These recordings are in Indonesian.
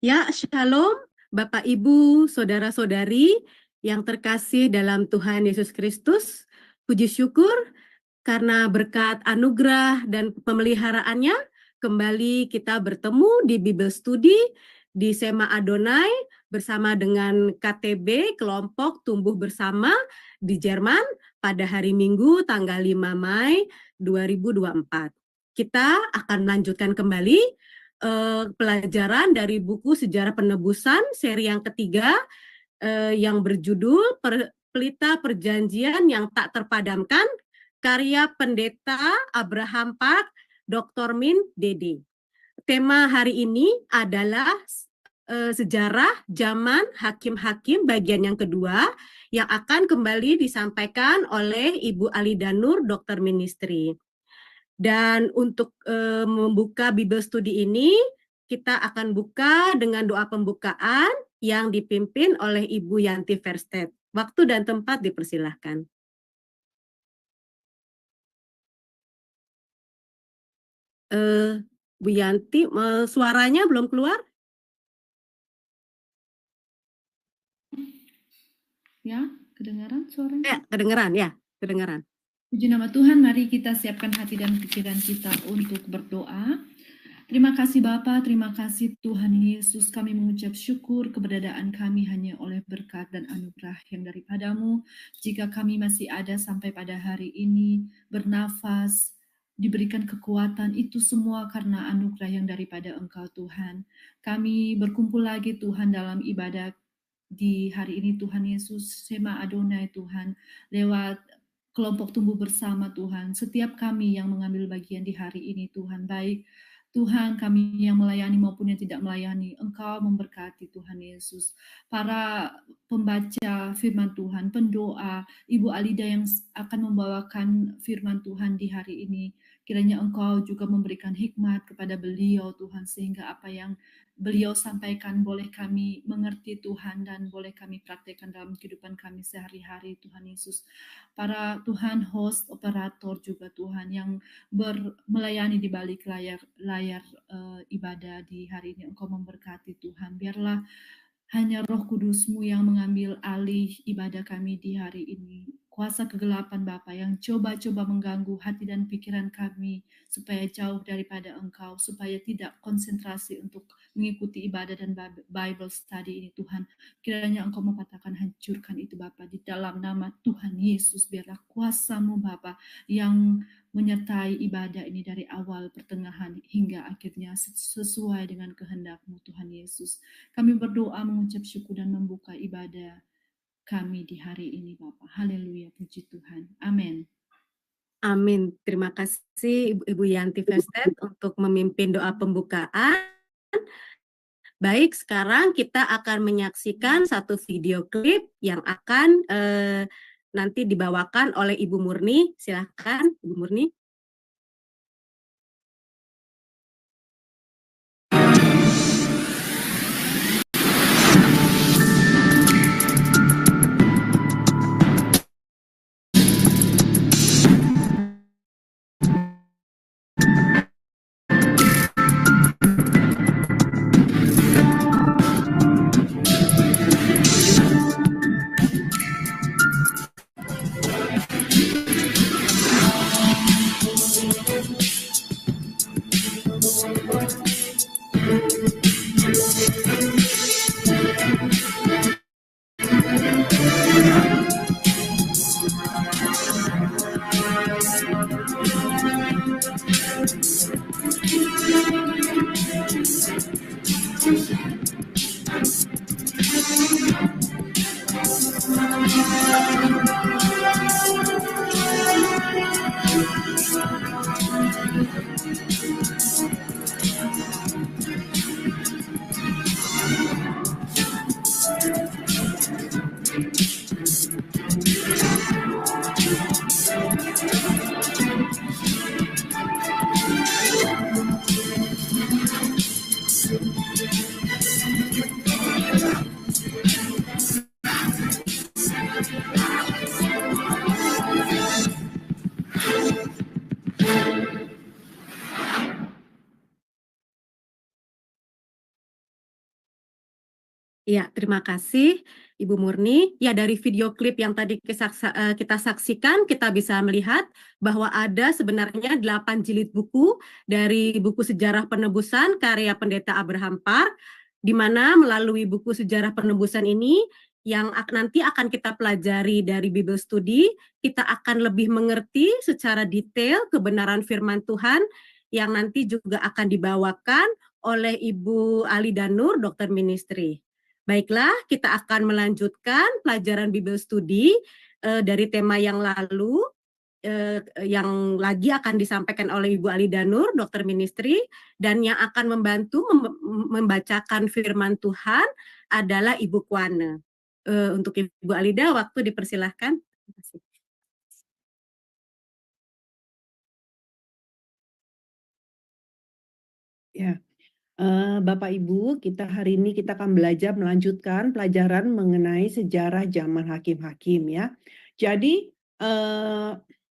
Ya, shalom, Bapak, Ibu, saudara-saudari yang terkasih dalam Tuhan Yesus Kristus. Puji syukur karena berkat anugerah dan pemeliharaannya, kembali kita bertemu di Bible Study di Sema Adonai bersama dengan KTB, Kelompok Tumbuh Bersama di Jerman pada hari Minggu tanggal 5 Mei 2024. Kita akan melanjutkan kembali pelajaran dari buku Sejarah Penebusan seri yang ketiga yang berjudul Pelita Perjanjian yang Tak Terpadamkan, karya Pendeta Abraham Park, Dr. Min Dede. Tema hari ini adalah sejarah zaman hakim-hakim bagian yang kedua yang akan kembali disampaikan oleh Ibu Alida Nur, Dokter Ministry. Dan untuk membuka Bible Study ini, kita akan buka dengan doa pembukaan yang dipimpin oleh Ibu Yanti Verstedt. Waktu dan tempat dipersilahkan. Bu Yanti, suaranya belum keluar? Ya, kedengaran suaranya? Kedengaran, ya, kedengaran. Puji nama Tuhan, mari kita siapkan hati dan pikiran kita untuk berdoa. Terima kasih Bapa, terima kasih Tuhan Yesus. Kami mengucap syukur keberadaan kami hanya oleh berkat dan anugerah yang daripadamu. Jika kami masih ada sampai pada hari ini, bernafas, diberikan kekuatan, itu semua karena anugerah yang daripada Engkau Tuhan. Kami berkumpul lagi Tuhan dalam ibadah di hari ini Tuhan Yesus, Sema Adonai Tuhan, lewat kelompok tumbuh bersama Tuhan, setiap kami yang mengambil bagian di hari ini Tuhan, baik Tuhan kami yang melayani maupun yang tidak melayani, Engkau memberkati Tuhan Yesus. Para pembaca firman Tuhan, pendoa, Ibu Alida yang akan membawakan firman Tuhan di hari ini, kiranya Engkau juga memberikan hikmat kepada beliau Tuhan, sehingga apa yang beliau sampaikan boleh kami mengerti Tuhan dan boleh kami praktekkan dalam kehidupan kami sehari-hari Tuhan Yesus. Para Tuhan host, operator juga Tuhan yang melayani di balik layar ibadah di hari ini, Engkau memberkati Tuhan. Biarlah hanya Roh Kudus-Mu yang mengambil alih ibadah kami di hari ini. Kuasa kegelapan Bapa yang coba-coba mengganggu hati dan pikiran kami supaya jauh daripada Engkau, supaya tidak konsentrasi untuk mengikuti ibadah dan Bible study ini Tuhan. Kiranya Engkau mengatakan hancurkan itu Bapa di dalam nama Tuhan Yesus. Biarlah kuasa-Mu Bapa yang menyertai ibadah ini dari awal, pertengahan, hingga akhirnya sesuai dengan kehendak-Mu Tuhan Yesus. Kami berdoa mengucap syukur dan membuka ibadah kami di hari ini Bapak. Haleluya, puji Tuhan. Amin. Amin. Terima kasih Ibu Yanti Verstedt untuk memimpin doa pembukaan. Baik, sekarang kita akan menyaksikan satu video klip yang akan nanti dibawakan oleh Ibu Murni. Silakan, Ibu Murni. Ya, terima kasih Ibu Murni. Ya, dari video klip yang tadi kita saksikan, kita bisa melihat bahwa ada sebenarnya 8 jilid buku dari buku Sejarah Penebusan karya Pendeta Abraham Park, di mana melalui buku Sejarah Penebusan ini yang nanti akan kita pelajari dari Bible Study, kita akan lebih mengerti secara detail kebenaran firman Tuhan yang nanti juga akan dibawakan oleh Ibu Ali Danur, Dokter Ministry. Baiklah, kita akan melanjutkan pelajaran Bible Study dari tema yang lalu, yang lagi akan disampaikan oleh Ibu Ali Danur, Dokter Ministry, dan yang akan membantu membacakan firman Tuhan adalah Ibu Kuane. Untuk Ibu Alida, waktu dipersilahkan. Terima kasih. Ya, Bapak Ibu, hari ini kita akan belajar melanjutkan pelajaran mengenai sejarah zaman hakim-hakim ya. Jadi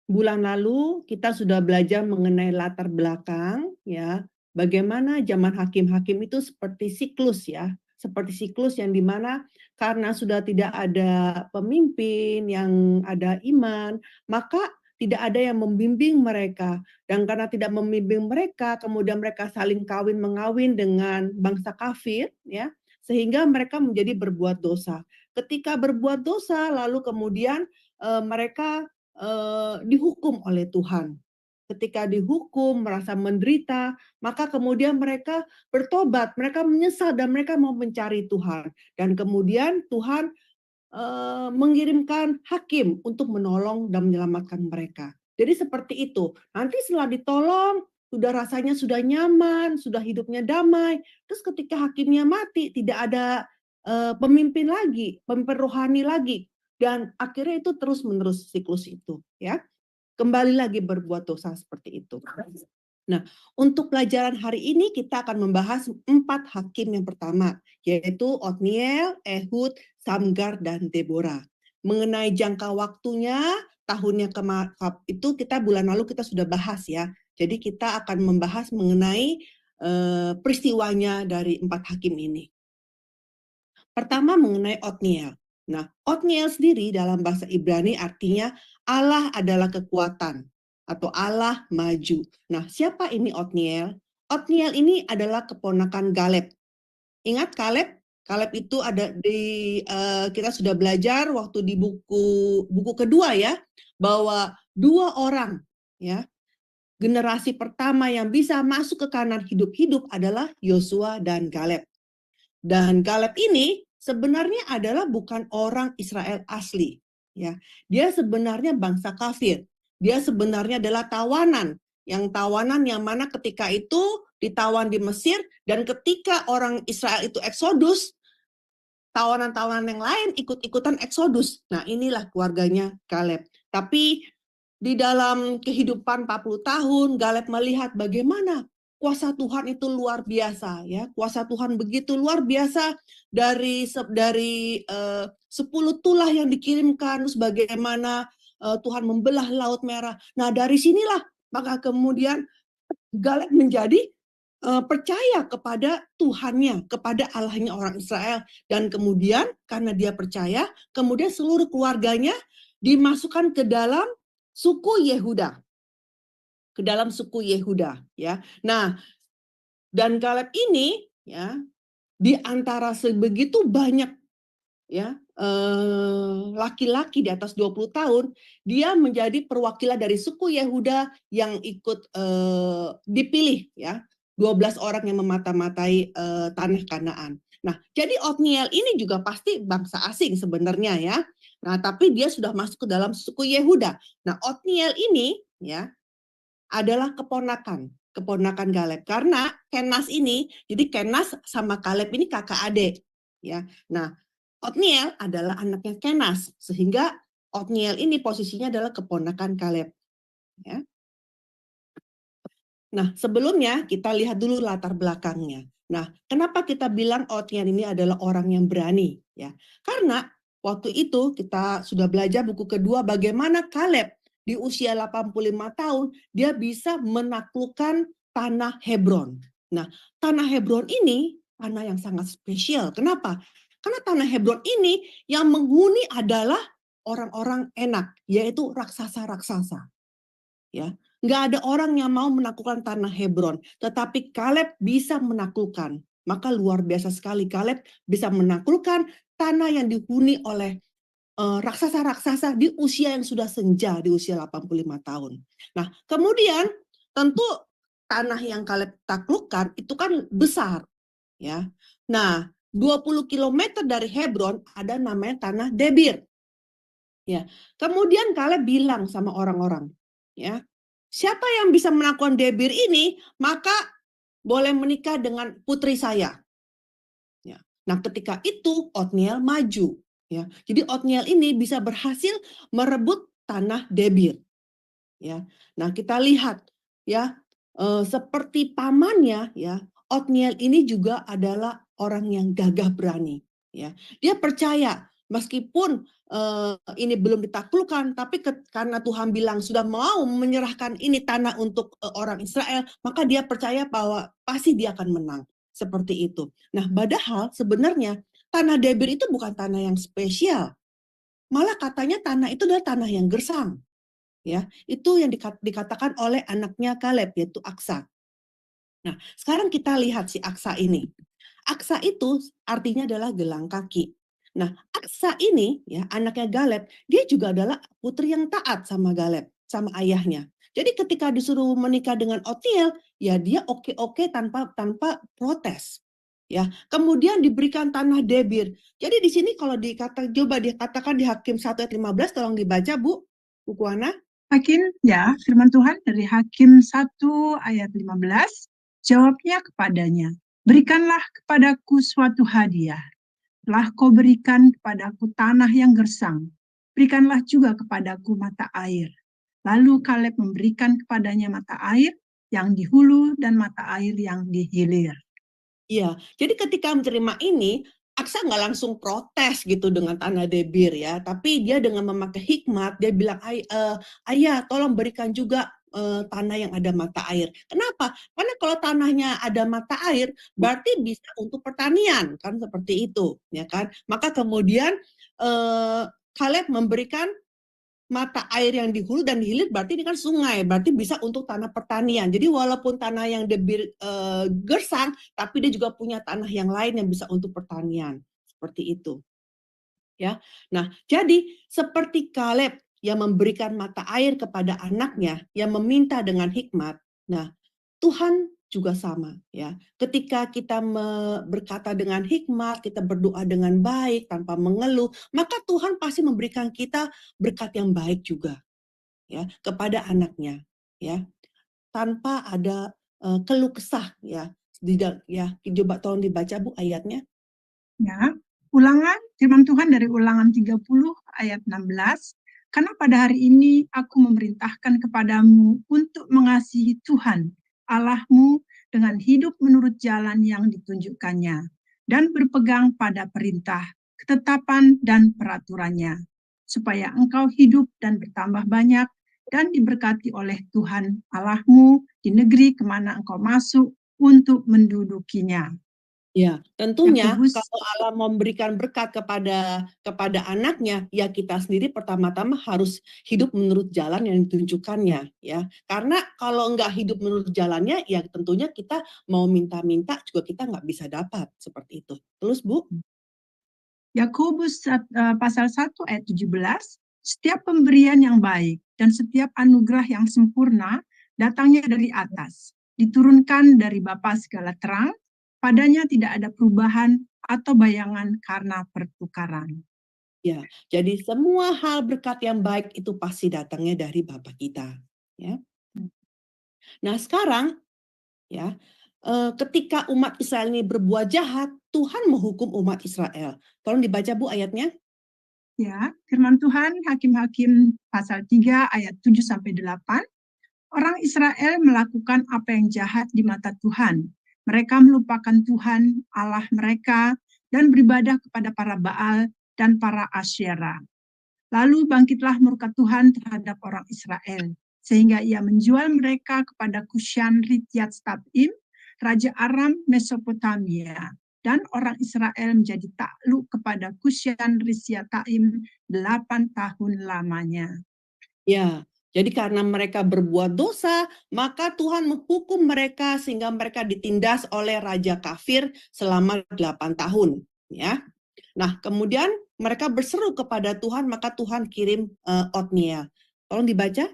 bulan lalu kita sudah belajar mengenai latar belakang ya, bagaimana zaman hakim-hakim itu seperti siklus ya, seperti siklus yang dimana karena sudah tidak ada pemimpin yang ada iman, maka tidak ada yang membimbing mereka. Dan karena tidak membimbing mereka, kemudian mereka saling kawin mengawin dengan bangsa kafir, ya, sehingga mereka menjadi berbuat dosa. Ketika berbuat dosa, lalu kemudian mereka dihukum oleh Tuhan. Ketika dihukum, merasa menderita, maka kemudian mereka bertobat, mereka menyesal dan mereka mau mencari Tuhan. Dan kemudian Tuhan mengirimkan hakim untuk menolong dan menyelamatkan mereka. Jadi seperti itu. Nanti setelah ditolong, sudah rasanya sudah nyaman, sudah hidupnya damai. Terus ketika hakimnya mati, tidak ada pemimpin lagi, pemimpin rohani lagi. Dan akhirnya itu terus-menerus siklus itu. Ya, kembali lagi berbuat dosa seperti itu. Nah, untuk pelajaran hari ini kita akan membahas 4 hakim yang pertama, yaitu Otniel, Ehud, Samgar, dan Deborah. Mengenai jangka waktunya, tahunnya itu kita bulan lalu kita sudah bahas ya. Jadi kita akan membahas mengenai peristiwanya dari 4 hakim ini. Pertama mengenai Otniel. Nah, Otniel sendiri dalam bahasa Ibrani artinya Allah adalah kekuatan atau Allah maju. Nah, siapa ini Otniel? Otniel ini adalah keponakan Galeb. Ingat Kaleb? Kaleb itu ada di kita sudah belajar waktu di buku kedua ya, bahwa 2 orang ya, generasi pertama yang bisa masuk ke kanan hidup-hidup adalah Yosua dan Kaleb. Dan Kaleb ini sebenarnya adalah bukan orang Israel asli, ya. Dia sebenarnya bangsa kafir. Dia sebenarnya adalah tawanan yang mana ketika itu ditawan di Mesir, dan ketika orang Israel itu eksodus, tawanan-tawanan yang lain ikut-ikutan eksodus. Nah, inilah keluarganya Kaleb. Tapi di dalam kehidupan 40 tahun, Kaleb melihat bagaimana kuasa Tuhan itu luar biasa ya. Kuasa Tuhan begitu luar biasa dari 10 tulah yang dikirimkan, terus bagaimana Tuhan membelah Laut Merah. Nah, dari sinilah maka kemudian Kaleb menjadi percaya kepada Tuhannya, kepada Allahnya orang Israel. Dan kemudian karena dia percaya, kemudian seluruh keluarganya dimasukkan ke dalam suku Yehuda. Ke dalam suku Yehuda, ya. Nah, dan Kaleb ini ya, di antara sebegitu banyak ya laki-laki di atas 20 tahun, dia menjadi perwakilan dari suku Yehuda yang ikut dipilih ya, 12 orang yang memata-matai tanah Kanaan. Nah, jadi Otniel ini juga pasti bangsa asing sebenarnya ya. Nah, tapi dia sudah masuk ke dalam suku Yehuda. Nah, Otniel ini ya adalah keponakan Kaleb, karena Kenas ini, jadi Kenas sama Kaleb ini kakak adik ya. Nah, Otniel adalah anaknya Kenas, sehingga Otniel ini posisinya adalah keponakan Kaleb. Ya. Nah, sebelumnya kita lihat dulu latar belakangnya. Nah, kenapa kita bilang Otniel ini adalah orang yang berani? Ya, karena waktu itu kita sudah belajar buku kedua bagaimana Kaleb di usia 85 tahun dia bisa menaklukkan tanah Hebron. Nah, tanah Hebron ini tanah yang sangat spesial. Kenapa? Karena tanah Hebron ini yang menghuni adalah orang-orang enak, yaitu raksasa-raksasa. Ya, nggak ada orang yang mau menaklukkan tanah Hebron, tetapi Kaleb bisa menaklukkan. Maka luar biasa sekali Kaleb bisa menaklukkan tanah yang dihuni oleh raksasa-raksasa di usia yang sudah senja, di usia 85 tahun. Nah, kemudian tentu tanah yang Kaleb taklukkan itu kan besar, ya. Nah, 20 km dari Hebron ada namanya tanah Debir. Ya. Kemudian Kaleb bilang sama orang-orang, ya, siapa yang bisa melakukan Debir ini, maka boleh menikah dengan putri saya. Ya. Nah, ketika itu Otniel maju. Ya. Jadi Otniel ini bisa berhasil merebut tanah Debir. Ya. Nah, kita lihat ya, seperti pamannya ya, Otniel ini juga adalah orang yang gagah berani. Ya. Dia percaya meskipun ini belum ditaklukkan, tapi karena Tuhan bilang sudah mau menyerahkan ini tanah untuk orang Israel, maka dia percaya bahwa pasti dia akan menang. Seperti itu. Nah, padahal sebenarnya tanah Debir itu bukan tanah yang spesial. Malah katanya tanah itu adalah tanah yang gersang. Ya, itu yang dikatakan oleh anaknya Kaleb, yaitu Aksa. Nah, sekarang kita lihat si Aksa ini. Aksa itu artinya adalah gelang kaki. Nah, Aksa ini ya anaknya Kaleb, dia juga adalah putri yang taat sama Kaleb, sama ayahnya. Jadi ketika disuruh menikah dengan Otniel, ya dia oke-oke tanpa protes. Ya, kemudian diberikan tanah Debir. Jadi di sini kalau coba dikatakan di Hakim 1 ayat 15, tolong dibaca Bu Ana. Hakim, ya, firman Tuhan dari Hakim 1 ayat 15, jawabnya kepadanya, berikanlah kepadaku suatu hadiah. Telah kau berikan kepadaku tanah yang gersang, berikanlah juga kepadaku mata air. Lalu Kaleb memberikan kepadanya mata air yang di hulu dan mata air yang di hilir. Iya, jadi ketika menerima ini, Aksa nggak langsung protes gitu dengan tanah Debir ya, tapi dia dengan memakai hikmat, dia bilang, ayah tolong berikan juga tanah yang ada mata air. Kenapa? Karena kalau tanahnya ada mata air, berarti bisa untuk pertanian, kan seperti itu, ya kan? Maka kemudian Kaleb memberikan mata air yang di hulu dan di hilir, berarti ini kan sungai, berarti bisa untuk tanah pertanian. Jadi walaupun tanah yang Debir gersang, tapi dia juga punya tanah yang lain yang bisa untuk pertanian. Seperti itu. Ya. Nah, jadi seperti Kaleb yang memberikan mata air kepada anaknya, yang meminta dengan hikmat. Nah, Tuhan juga sama ya. Ketika kita berkata dengan hikmat, kita berdoa dengan baik tanpa mengeluh, maka Tuhan pasti memberikan kita berkat yang baik juga ya kepada anaknya ya. Tanpa ada keluh kesah ya. Coba tolong dibaca Bu ayatnya. Ya, Ulangan, firman Tuhan dari Ulangan 30 ayat 16. Karena pada hari ini aku memerintahkan kepadamu untuk mengasihi Tuhan Allahmu dengan hidup menurut jalan yang ditunjukkannya dan berpegang pada perintah, ketetapan dan peraturannya, supaya engkau hidup dan bertambah banyak dan diberkati oleh Tuhan Allahmu di negeri kemana engkau masuk untuk mendudukinya. Ya, tentunya Yakobus, kalau Allah memberikan berkat kepada anaknya, ya kita sendiri pertama-tama harus hidup menurut jalan yang ditunjukkannya, ya. Karena kalau nggak hidup menurut jalannya, ya tentunya kita mau minta-minta juga kita nggak bisa dapat seperti itu. Terus Bu? Yakobus pasal 1 ayat 17, setiap pemberian yang baik dan setiap anugerah yang sempurna datangnya dari atas, diturunkan dari Bapa segala terang, padanya tidak ada perubahan atau bayangan karena pertukaran. Ya, jadi semua hal berkat yang baik itu pasti datangnya dari Bapa kita, ya. Nah, sekarang ya, ketika umat Israel ini berbuat jahat, Tuhan menghukum umat Israel. Tolong dibaca Bu ayatnya. Ya, firman Tuhan Hakim-Hakim pasal 3 ayat 7 sampai 8. Orang Israel melakukan apa yang jahat di mata Tuhan. Mereka melupakan Tuhan Allah mereka dan beribadah kepada para Baal dan para Asyera. Lalu bangkitlah murka Tuhan terhadap orang Israel, sehingga ia menjual mereka kepada Kushan Ritiat Tabim, Raja Aram Mesopotamia, dan orang Israel menjadi takluk kepada Kusyan Risataim 8 tahun lamanya. Ya, jadi karena mereka berbuat dosa, maka Tuhan menghukum mereka sehingga mereka ditindas oleh raja kafir selama 8 tahun. Ya, nah kemudian mereka berseru kepada Tuhan, maka Tuhan kirim Otniel. Tolong dibaca.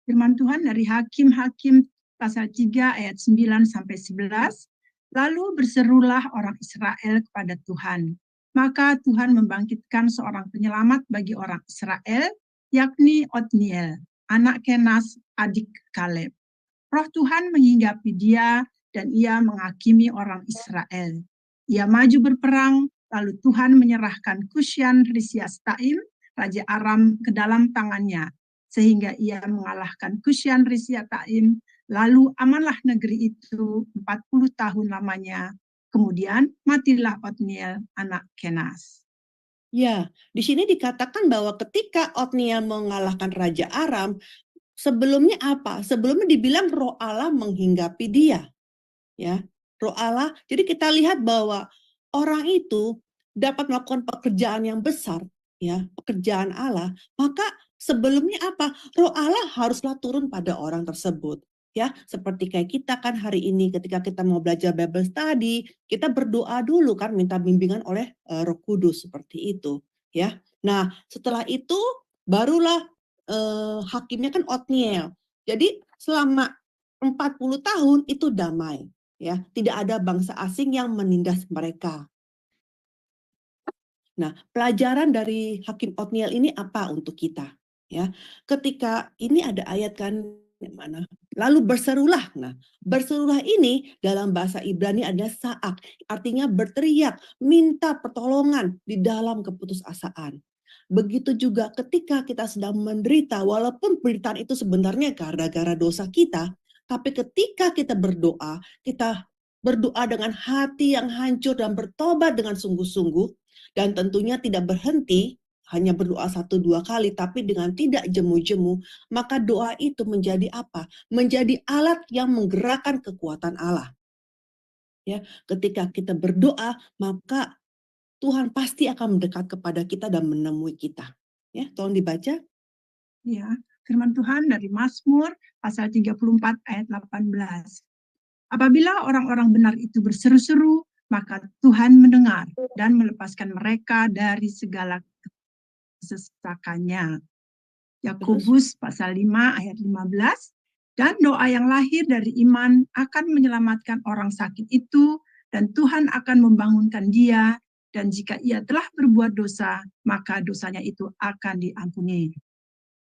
Firman Tuhan dari Hakim-Hakim pasal 3 ayat 9 sampai 11. Lalu berserulah orang Israel kepada Tuhan. Maka Tuhan membangkitkan seorang penyelamat bagi orang Israel, yakni Otniel, anak Kenas, adik Kaleb. Roh Tuhan menghinggapi dia dan ia menghakimi orang Israel. Ia maju berperang, lalu Tuhan menyerahkan Kusyan Risataim, raja Aram, ke dalam tangannya, sehingga ia mengalahkan Kusyan Risataim, lalu amanlah negeri itu 40 tahun lamanya. Kemudian matilah Otniel, anak Kenas. Ya, di sini dikatakan bahwa ketika Otniel mengalahkan Raja Aram, sebelumnya apa? Sebelumnya dibilang Roh Allah menghinggapi dia. Ya, Roh Allah. Jadi kita lihat bahwa orang itu dapat melakukan pekerjaan yang besar, ya, pekerjaan Allah. Maka sebelumnya apa? Roh Allah haruslah turun pada orang tersebut. Ya, seperti kayak kita kan hari ini ketika kita mau belajar Bible study, kita berdoa dulu kan minta bimbingan oleh Roh Kudus seperti itu, ya. Nah, setelah itu barulah hakimnya kan Otniel. Jadi selama 40 tahun itu damai, ya. Tidak ada bangsa asing yang menindas mereka. Nah, pelajaran dari Hakim Otniel ini apa untuk kita? Ya, ketika ini ada ayat kan yang mana? Lalu berserulah. Nah, berserulah ini dalam bahasa Ibrani adalah sa'ak, artinya berteriak, minta pertolongan di dalam keputusasaan. Begitu juga ketika kita sedang menderita, walaupun penderitaan itu sebenarnya gara-gara dosa kita, tapi ketika kita berdoa dengan hati yang hancur dan bertobat dengan sungguh-sungguh, dan tentunya tidak berhenti hanya berdoa 1-2 kali, tapi dengan tidak jemu-jemu, maka doa itu menjadi apa? Menjadi alat yang menggerakkan kekuatan Allah. Ya, ketika kita berdoa, maka Tuhan pasti akan mendekat kepada kita dan menemui kita. Ya, tolong dibaca. Ya, firman Tuhan dari Mazmur pasal 34 ayat 18. Apabila orang-orang benar itu berseru-seru, maka Tuhan mendengar dan melepaskan mereka dari segala kesesakannya. Yakobus pasal 5 ayat 15. Dan doa yang lahir dari iman akan menyelamatkan orang sakit itu, dan Tuhan akan membangunkan dia, dan jika ia telah berbuat dosa, maka dosanya itu akan diampuni.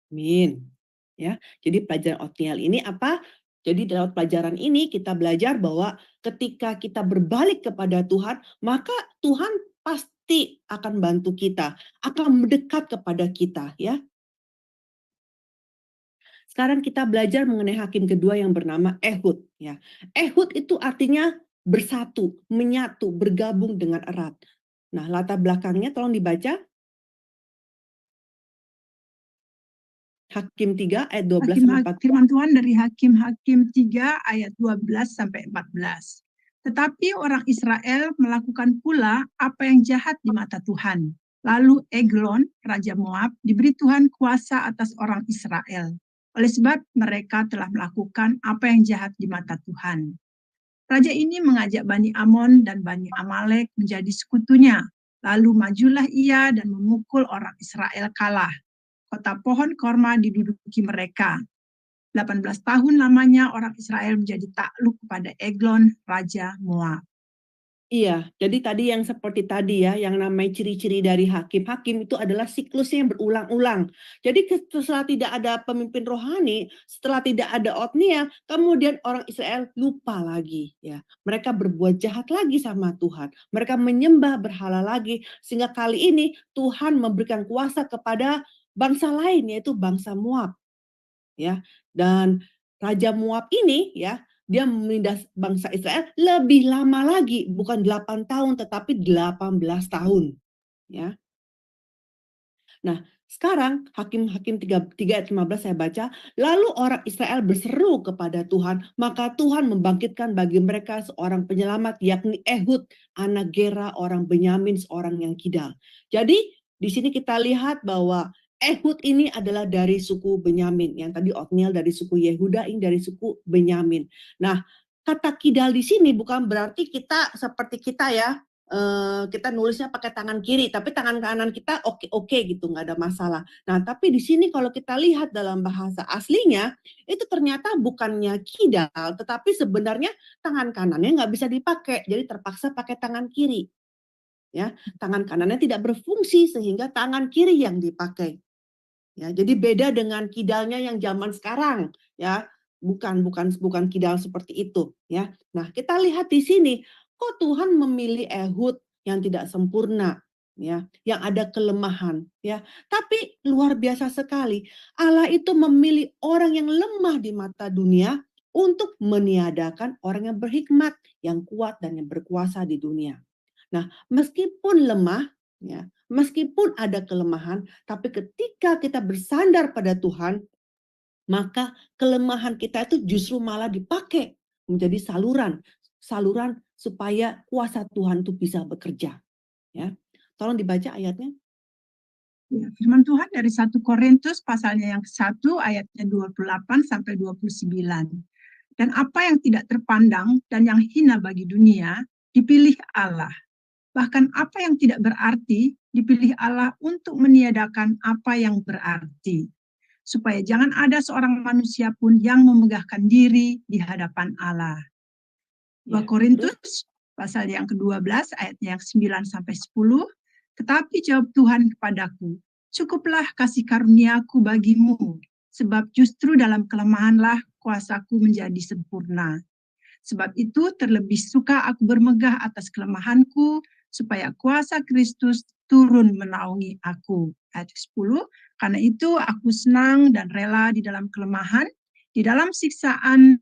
Amin. Ya, jadi pelajaran Otniel ini apa? Jadi dalam pelajaran ini kita belajar bahwa ketika kita berbalik kepada Tuhan, maka Tuhan pasti akan bantu kita, akan mendekat kepada kita, ya. Sekarang kita belajar mengenai hakim kedua yang bernama Ehud, ya. Ehud itu artinya bersatu, menyatu, bergabung dengan erat. Nah, latar belakangnya tolong dibaca. Hakim 3 ayat 12 sampai 14. Firman Tuhan dari Hakim-Hakim 3 ayat 12 sampai 14. Tetapi orang Israel melakukan pula apa yang jahat di mata Tuhan. Lalu Eglon, Raja Moab, diberi Tuhan kuasa atas orang Israel. Oleh sebab mereka telah melakukan apa yang jahat di mata Tuhan. Raja ini mengajak Bani Amon dan Bani Amalek menjadi sekutunya. Lalu majulah ia dan memukul orang Israel kalah. Kota pohon korma diduduki mereka. 18 tahun lamanya orang Israel menjadi takluk kepada Eglon, Raja Moab. Iya, jadi tadi yang seperti tadi ya, yang namanya ciri-ciri dari hakim-hakim itu adalah siklusnya yang berulang-ulang. Jadi setelah tidak ada pemimpin rohani, setelah tidak ada Otniel, kemudian orang Israel lupa lagi ya. Mereka berbuat jahat lagi sama Tuhan. Mereka menyembah berhala lagi, sehingga kali ini Tuhan memberikan kuasa kepada bangsa lain, yaitu bangsa Moab. Ya, dan Raja Moab ini ya, dia menindas bangsa Israel lebih lama lagi, bukan 8 tahun tetapi 18 tahun. Ya. Nah, Sekarang Hakim-Hakim 3 ayat 15 saya baca, lalu orang Israel berseru kepada Tuhan, maka Tuhan membangkitkan bagi mereka seorang penyelamat, yakni Ehud, anak Gera, orang Benyamin, seorang yang kidal. Jadi di sini kita lihat bahwa Ehud ini adalah dari suku Benyamin, yang tadi Otniel dari suku Yehuda, ini dari suku Benyamin. Nah, kata kidal di sini bukan berarti kita seperti kita ya, kita nulisnya pakai tangan kiri, tapi tangan kanan kita oke gitu, nggak ada masalah. Nah, tapi di sini kalau kita lihat dalam bahasa aslinya, itu ternyata bukannya kidal, tetapi sebenarnya tangan kanannya nggak bisa dipakai, jadi terpaksa pakai tangan kiri. Ya, tangan kanannya tidak berfungsi sehingga tangan kiri yang dipakai. Ya, jadi beda dengan kidalnya yang zaman sekarang, ya. Bukan kidal seperti itu, ya. Nah, kita lihat di sini, kok Tuhan memilih Ehud yang tidak sempurna, ya, yang ada kelemahan, ya. Tapi luar biasa sekali, Allah itu memilih orang yang lemah di mata dunia untuk meniadakan orang yang berhikmat, yang kuat dan yang berkuasa di dunia. Nah, meskipun lemah, ya, meskipun ada kelemahan, tapi ketika kita bersandar pada Tuhan, maka kelemahan kita itu justru malah dipakai menjadi saluran supaya kuasa Tuhan itu bisa bekerja. Ya, tolong dibaca ayatnya. Ya, firman Tuhan dari 1 Korintus pasalnya yang ke-1 ayatnya 28 sampai 29. Dan apa yang tidak terpandang dan yang hina bagi dunia dipilih Allah. Bahkan apa yang tidak berarti dipilih Allah untuk meniadakan apa yang berarti. Supaya jangan ada seorang manusia pun yang memegahkan diri di hadapan Allah. 2 Ya, Korintus pasal yang ke-12 ayatnya yang 9 sampai 10. Tetapi jawab Tuhan kepadaku, cukuplah kasih karuniaku bagimu, sebab justru dalam kelemahanlah kuasaku menjadi sempurna. Sebab itu terlebih suka aku bermegah atas kelemahanku, supaya kuasa Kristus turun menaungi aku. Ayat 10, karena itu aku senang dan rela di dalam kelemahan, di dalam siksaan,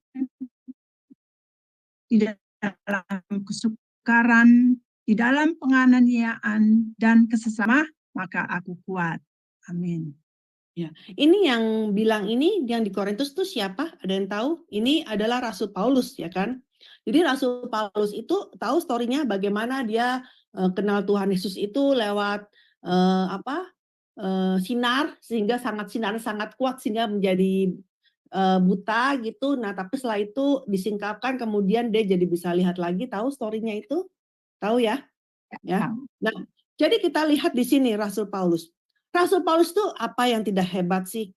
di dalam kesukaran, di dalam penganiayaan dan kesesama, maka aku kuat. Amin. Ya, ini yang bilang ini yang di Korintus itu siapa? Ada yang tahu? Ini adalah Rasul Paulus, ya kan? Jadi Rasul Paulus itu tahu story-nya bagaimana dia kenal Tuhan Yesus itu lewat sinar, sehingga sinar sangat kuat sehingga menjadi buta gitu. Nah, tapi setelah itu disingkapkan, kemudian dia jadi bisa lihat lagi. Tahu story-nya itu? Tahu ya? Ya. Nah, jadi kita lihat di sini Rasul Paulus. Rasul Paulus itu apa yang tidak hebat sih?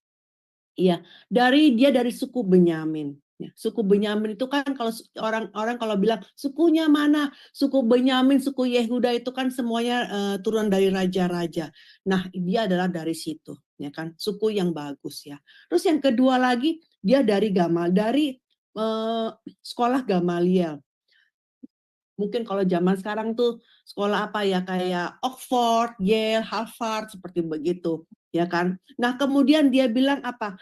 Iya, dia dari suku Benyamin. Ya, suku Benyamin itu kan kalau orang-orang kalau bilang sukunya mana, suku Benyamin, suku Yehuda itu kan semuanya turun dari raja-raja. Nah, dia adalah dari situ, ya kan, suku yang bagus ya. Terus yang kedua lagi dia dari sekolah Gamaliel. Mungkin kalau zaman sekarang tuh sekolah apa ya, kayak Oxford, Yale, Harvard, seperti begitu, ya kan. Nah, kemudian dia bilang apa?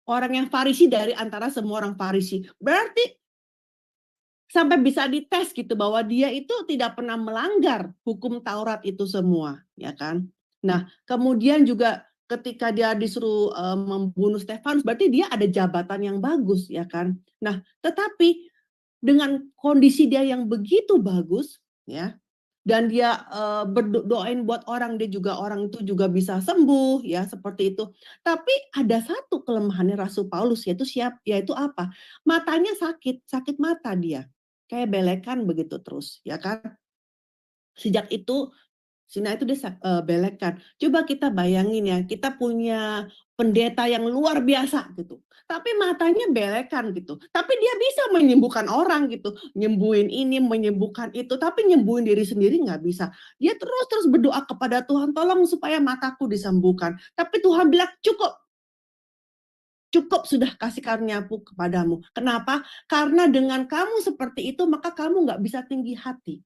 Orang yang Farisi dari antara semua orang Farisi. Berarti sampai bisa dites gitu bahwa dia itu tidak pernah melanggar hukum Taurat itu semua, ya kan. Nah, kemudian juga ketika dia disuruh membunuh Stefanus, berarti dia ada jabatan yang bagus, ya kan. Nah, tetapi dengan kondisi dia yang begitu bagus, ya, dan dia berdoain buat orang, orang itu juga bisa sembuh, ya, seperti itu. Tapi ada satu kelemahannya Rasul Paulus, yaitu apa? Matanya sakit mata dia, kayak belekan begitu terus, ya kan? Sejak itu Sina itu dia belekan. Coba kita bayangin ya, kita punya pendeta yang luar biasa gitu. Tapi matanya belekan gitu. Tapi dia bisa menyembuhkan orang gitu. Nyembuhin ini, menyembuhkan itu. Tapi nyembuhin diri sendiri nggak bisa. Dia terus berdoa kepada Tuhan, tolong supaya mataku disembuhkan. Tapi Tuhan bilang, cukup sudah kasih karuniaku kepadamu. Kenapa? Karena dengan kamu seperti itu, maka kamu nggak bisa tinggi hati.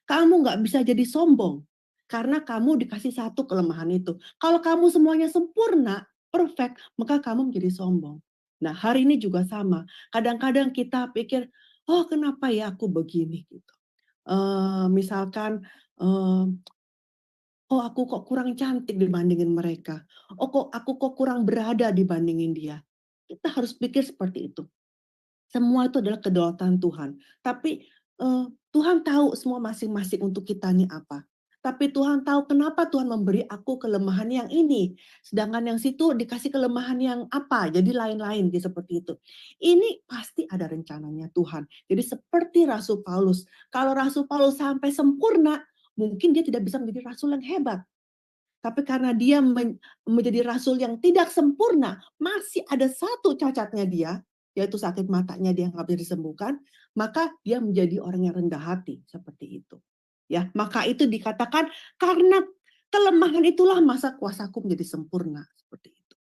Kamu nggak bisa jadi sombong. Karena kamu dikasih satu kelemahan itu. Kalau kamu semuanya sempurna, perfect, maka kamu menjadi sombong. Nah, hari ini juga sama. Kadang-kadang kita pikir, oh kenapa ya aku begini gitu. Misalkan Oh, aku kok kurang cantik dibandingin mereka. Oh, kok aku kok kurang berada dibandingin dia. Kita harus pikir seperti itu. Semua itu adalah kedaulatan Tuhan. Tapi Tuhan tahu semua masing-masing untuk kita nih apa. Tapi Tuhan tahu kenapa Tuhan memberi aku kelemahan yang ini. Sedangkan yang situ dikasih kelemahan yang apa. Jadi lain-lain gitu, seperti itu. Ini pasti ada rencananya Tuhan. Jadi seperti Rasul Paulus. Kalau Rasul Paulus sampai sempurna, mungkin dia tidak bisa menjadi rasul yang hebat. Tapi karena dia menjadi rasul yang tidak sempurna, masih ada satu cacatnya dia, yaitu sakit matanya dia nggak bisa disembuhkan, maka dia menjadi orang yang rendah hati, seperti itu. Ya, maka itu dikatakan karena kelemahan itulah masa kuasaku menjadi sempurna, seperti itu.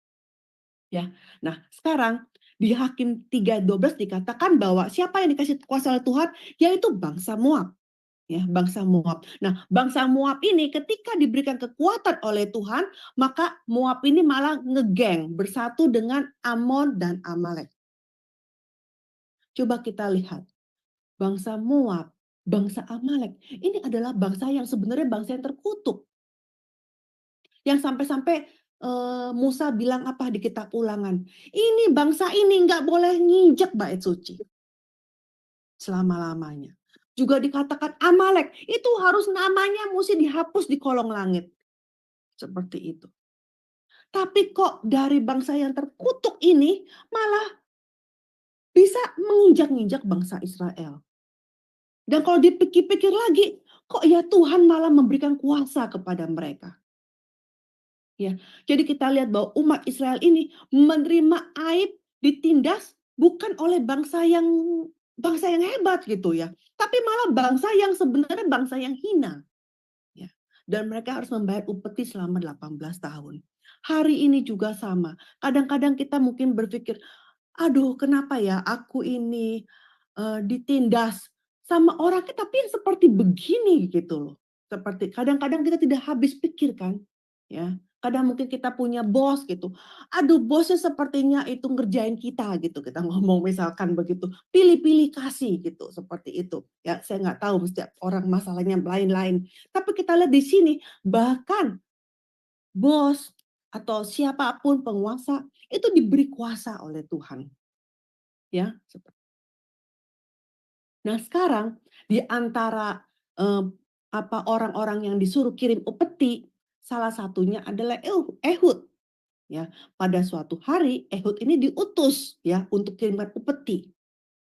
Ya. Nah, sekarang di Hakim 3:12 dikatakan bahwa siapa yang dikasih kuasa oleh Tuhan, yaitu bangsa Moab. Ya, bangsa Moab. Nah, bangsa Moab ini ketika diberikan kekuatan oleh Tuhan, maka Moab ini malah ngegeng bersatu dengan Amon dan Amalek. Coba kita lihat, bangsa Moab, bangsa Amalek, ini adalah bangsa yang sebenarnya bangsa yang terkutuk. Yang sampai-sampai Musa bilang apa di kitab Ulangan, ini bangsa ini nggak boleh nginjek bait suci selama-lamanya. Juga dikatakan Amalek, itu harus namanya mesti dihapus di kolong langit. Seperti itu. Tapi kok dari bangsa yang terkutuk ini malah bisa menginjak-injak bangsa Israel. Dan kalau dipikir-pikir lagi, kok ya Tuhan malah memberikan kuasa kepada mereka. Ya, jadi kita lihat bahwa umat Israel ini menerima aib, ditindas bukan oleh bangsa yang hebat gitu ya, tapi malah bangsa yang sebenarnya bangsa yang hina. Ya. Dan mereka harus membayar upeti selama 18 tahun. Hari ini juga sama. Kadang-kadang kita mungkin berpikir, aduh kenapa ya aku ini ditindas sama orang tapi yang seperti begini gitu loh. Seperti kadang-kadang kita tidak habis pikir kan. Ya. Kadang mungkin kita punya bos gitu. Aduh bosnya sepertinya itu ngerjain kita gitu. Kita ngomong misalkan begitu. Pilih-pilih kasih gitu. Seperti itu. Ya, saya nggak tahu setiap orang masalahnya lain-lain. Tapi kita lihat di sini bahkan bos atau siapapun penguasa itu diberi kuasa oleh Tuhan. Ya, nah sekarang di antara orang-orang yang disuruh kirim upeti, salah satunya adalah Ehud. Ya, pada suatu hari Ehud ini diutus ya untuk kirimkan upeti.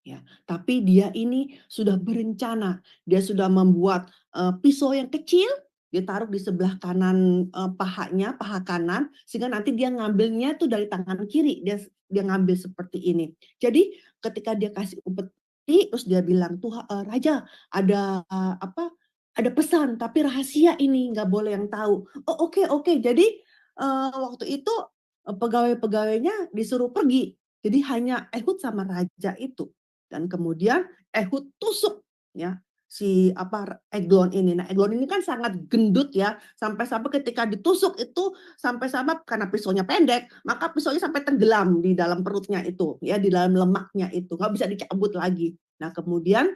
Ya, tapi dia ini sudah berencana, dia sudah membuat pisau yang kecil, dia taruh di sebelah kanan paha kanan, sehingga nanti dia ngambilnya tuh dari tangan kiri, dia ngambil seperti ini. Jadi ketika dia kasih upeti, terus dia bilang, Raja ada ada pesan, tapi rahasia ini nggak boleh yang tahu. Oh oke. Jadi waktu itu pegawai-pegawainya disuruh pergi. Jadi hanya Ehud sama raja itu. Dan kemudian Ehud tusuk ya si Eglon ini. Nah, Eglon ini kan sangat gendut ya, sampai-sampai ketika ditusuk itu sampai-sampai karena pisaunya pendek, maka pisaunya sampai tenggelam di dalam perutnya itu, ya di dalam lemaknya itu, nggak bisa dicabut lagi. Nah, kemudian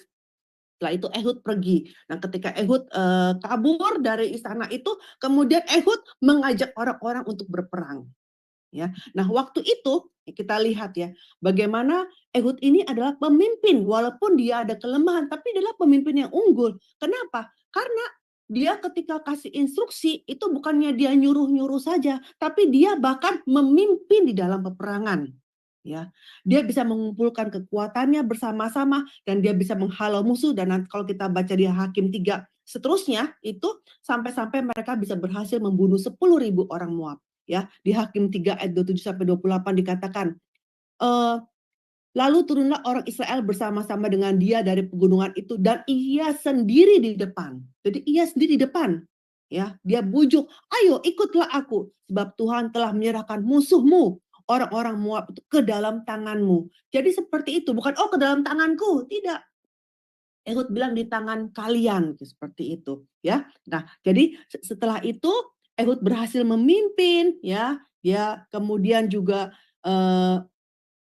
setelah itu Ehud pergi. Nah, ketika Ehud kabur dari istana itu, kemudian Ehud mengajak orang-orang untuk berperang. Ya. Nah, waktu itu kita lihat ya, bagaimana Ehud ini adalah pemimpin walaupun dia ada kelemahan, tapi adalah pemimpin yang unggul. Kenapa? Karena dia ketika kasih instruksi itu bukannya dia nyuruh-nyuruh saja, tapi dia bahkan memimpin di dalam peperangan. Ya, dia bisa mengumpulkan kekuatannya bersama-sama dan dia bisa menghalau musuh. Dan nanti kalau kita baca di Hakim 3 seterusnya itu sampai-sampai mereka bisa berhasil membunuh 10.000 orang Moab. Ya, di Hakim 3 ayat 27 sampai 28 dikatakan, lalu turunlah orang Israel bersama-sama dengan dia dari pegunungan itu dan ia sendiri di depan. Jadi ia sendiri di depan. Ya, dia bujuk, ayo ikutlah aku sebab Tuhan telah menyerahkan musuhmu orang-orang Moab itu ke dalam tanganmu. Jadi seperti itu, bukan ke dalam tanganku, tidak. Ehud bilang di tangan kalian, seperti itu, ya. Nah, jadi setelah itu Ehud berhasil memimpin, ya. Dia kemudian juga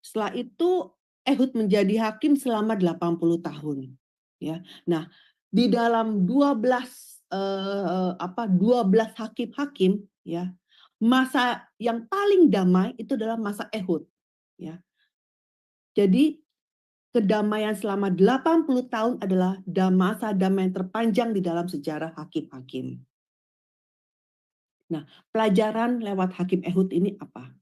setelah itu Ehud menjadi hakim selama 80 tahun, ya. Nah, di dalam 12 12 hakim-hakim ya, masa yang paling damai itu adalah masa Ehud ya. Jadi kedamaian selama 80 tahun adalah masa damai yang terpanjang di dalam sejarah hakim-hakim. Nah, pelajaran lewat hakim Ehud ini apa?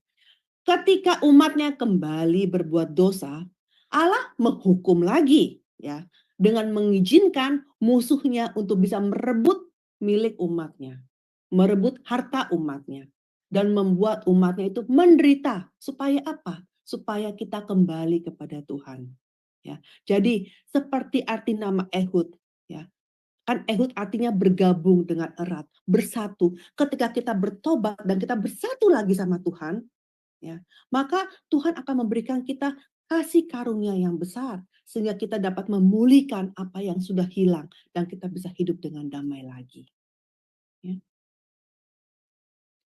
Ketika umatnya kembali berbuat dosa, Allah menghukum lagi ya, dengan mengizinkan musuhnya untuk bisa merebut milik umatnya, merebut harta umatnya, dan membuat umatnya itu menderita. Supaya apa? Supaya kita kembali kepada Tuhan. Ya, jadi seperti arti nama Ehud, ya. Kan Ehud artinya bergabung dengan erat, bersatu. Ketika kita bertobat dan kita bersatu lagi sama Tuhan, ya, maka Tuhan akan memberikan kita kasih karunia yang besar sehingga kita dapat memulihkan apa yang sudah hilang dan kita bisa hidup dengan damai lagi. Ya.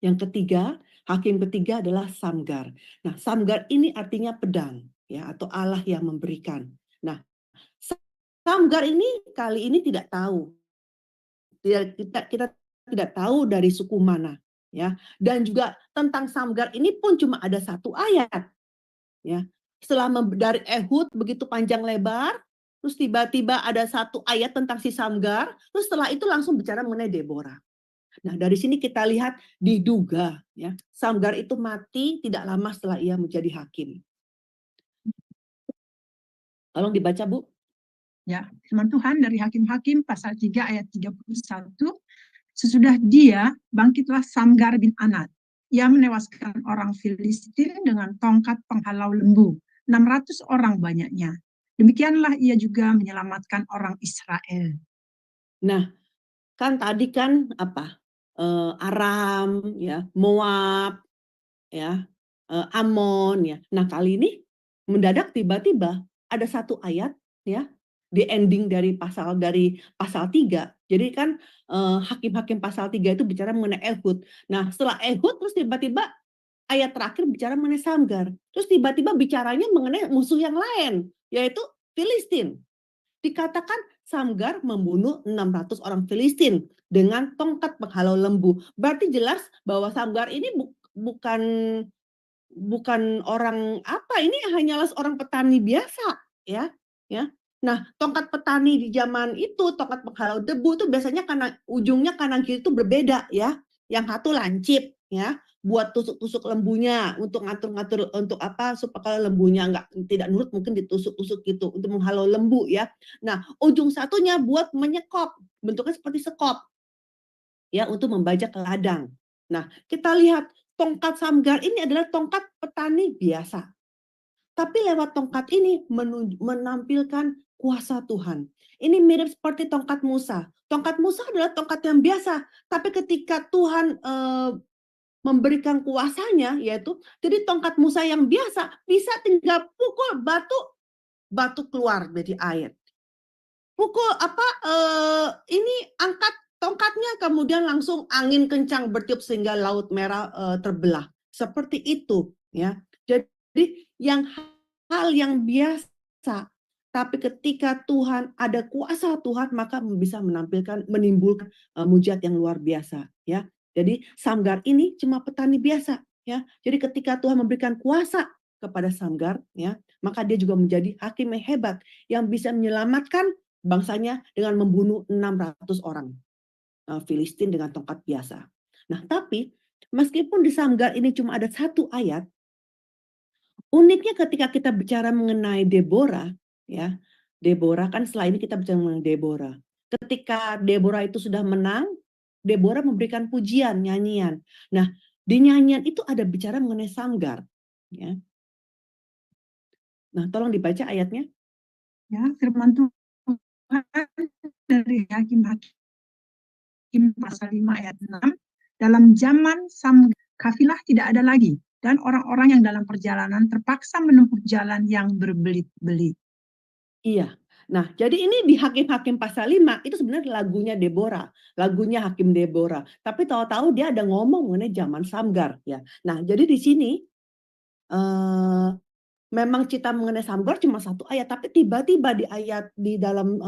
Yang ketiga, hakim ketiga adalah Samgar. Nah, Samgar ini artinya pedang, ya, atau Allah yang memberikan. Nah, Samgar ini kali ini tidak tahu. Kita tidak tahu dari suku mana, ya. Dan juga tentang Samgar ini pun cuma ada satu ayat, ya. Setelah dari Ehud begitu panjang lebar, terus tiba-tiba ada satu ayat tentang si Samgar, terus setelah itu langsung bicara mengenai Deborah. Nah, dari sini kita lihat diduga ya, Samgar itu mati tidak lama setelah ia menjadi hakim. Tolong dibaca, Bu. Ya, firman Tuhan dari Hakim-Hakim pasal 3 ayat 31, sesudah dia bangkitlah Samgar bin Anat. Ia menewaskan orang Filistin dengan tongkat penghalau lembu, 600 orang banyaknya. Demikianlah ia juga menyelamatkan orang Israel. Nah, kan tadi kan apa? Aram, ya, Moab, ya, Amon, ya. Nah, kali ini mendadak tiba-tiba ada satu ayat, ya, di ending dari pasal 3. Jadi kan hakim-hakim pasal 3 itu bicara mengenai Ehud. Nah, setelah Ehud terus tiba-tiba ayat terakhir bicara mengenai Samgar. Terus tiba-tiba bicaranya mengenai musuh yang lain, yaitu Filistin. Dikatakan Samgar membunuh 600 orang Filistin dengan tongkat penghalau lembu. Berarti jelas bahwa Samgar ini bukan orang apa, ini hanyalah seorang petani biasa, ya. Nah, tongkat petani di zaman itu, tongkat penghalau debu itu biasanya ujungnya kanan kiri itu berbeda, ya. Yang satu lancip, ya, buat tusuk-tusuk lembunya, untuk ngatur-ngatur untuk apa, supaya kalau lembunya tidak nurut mungkin ditusuk-tusuk gitu untuk menghalau lembu, ya. Nah, ujung satunya buat menyekop, bentuknya seperti sekop, ya, untuk membajak ke ladang. Nah, kita lihat tongkat Samgar ini adalah tongkat petani biasa. Tapi lewat tongkat ini menampilkan kuasa Tuhan. Ini mirip seperti tongkat Musa. Tongkat Musa adalah tongkat yang biasa. Tapi ketika Tuhan memberikan kuasanya, yaitu jadi tongkat Musa yang biasa bisa tinggal pukul batu keluar dari air. Pukul ini angkat tongkatnya, kemudian langsung angin kencang bertiup sehingga Laut Merah terbelah. Seperti itu, ya. Jadi hal yang biasa, tapi ketika Tuhan ada kuasa Tuhan, maka bisa menimbulkan mujizat yang luar biasa, ya. Jadi Samgar ini cuma petani biasa, ya. Jadi ketika Tuhan memberikan kuasa kepada Samgar, ya, maka dia juga menjadi hakim yang hebat yang bisa menyelamatkan bangsanya dengan membunuh 600 orang Filistin dengan tongkat biasa. Nah, tapi meskipun di Samgar ini cuma ada satu ayat, uniknya ketika kita bicara mengenai Deborah, ya, Deborah kan setelah ini kita bicara mengenai Deborah. Ketika Deborah itu sudah menang, Deborah memberikan pujian, nyanyian. Nah, di nyanyian itu ada bicara mengenai Samgar, ya. Nah, tolong dibaca ayatnya. Ya, firman Tuhan dari Hakim-Hakim pasal 5 ayat 6, dalam zaman Samgar kafilah tidak ada lagi, dan orang-orang yang dalam perjalanan terpaksa menempuh jalan yang berbelit-belit. Iya. Nah, jadi ini di Hakim-Hakim pasal 5 itu sebenarnya lagunya Deborah, lagunya Hakim Deborah. Tapi tahu-tahu dia ada ngomong mengenai zaman Samgar, ya. Nah, jadi di sini memang cerita mengenai Samgar cuma satu ayat, tapi tiba-tiba di dalam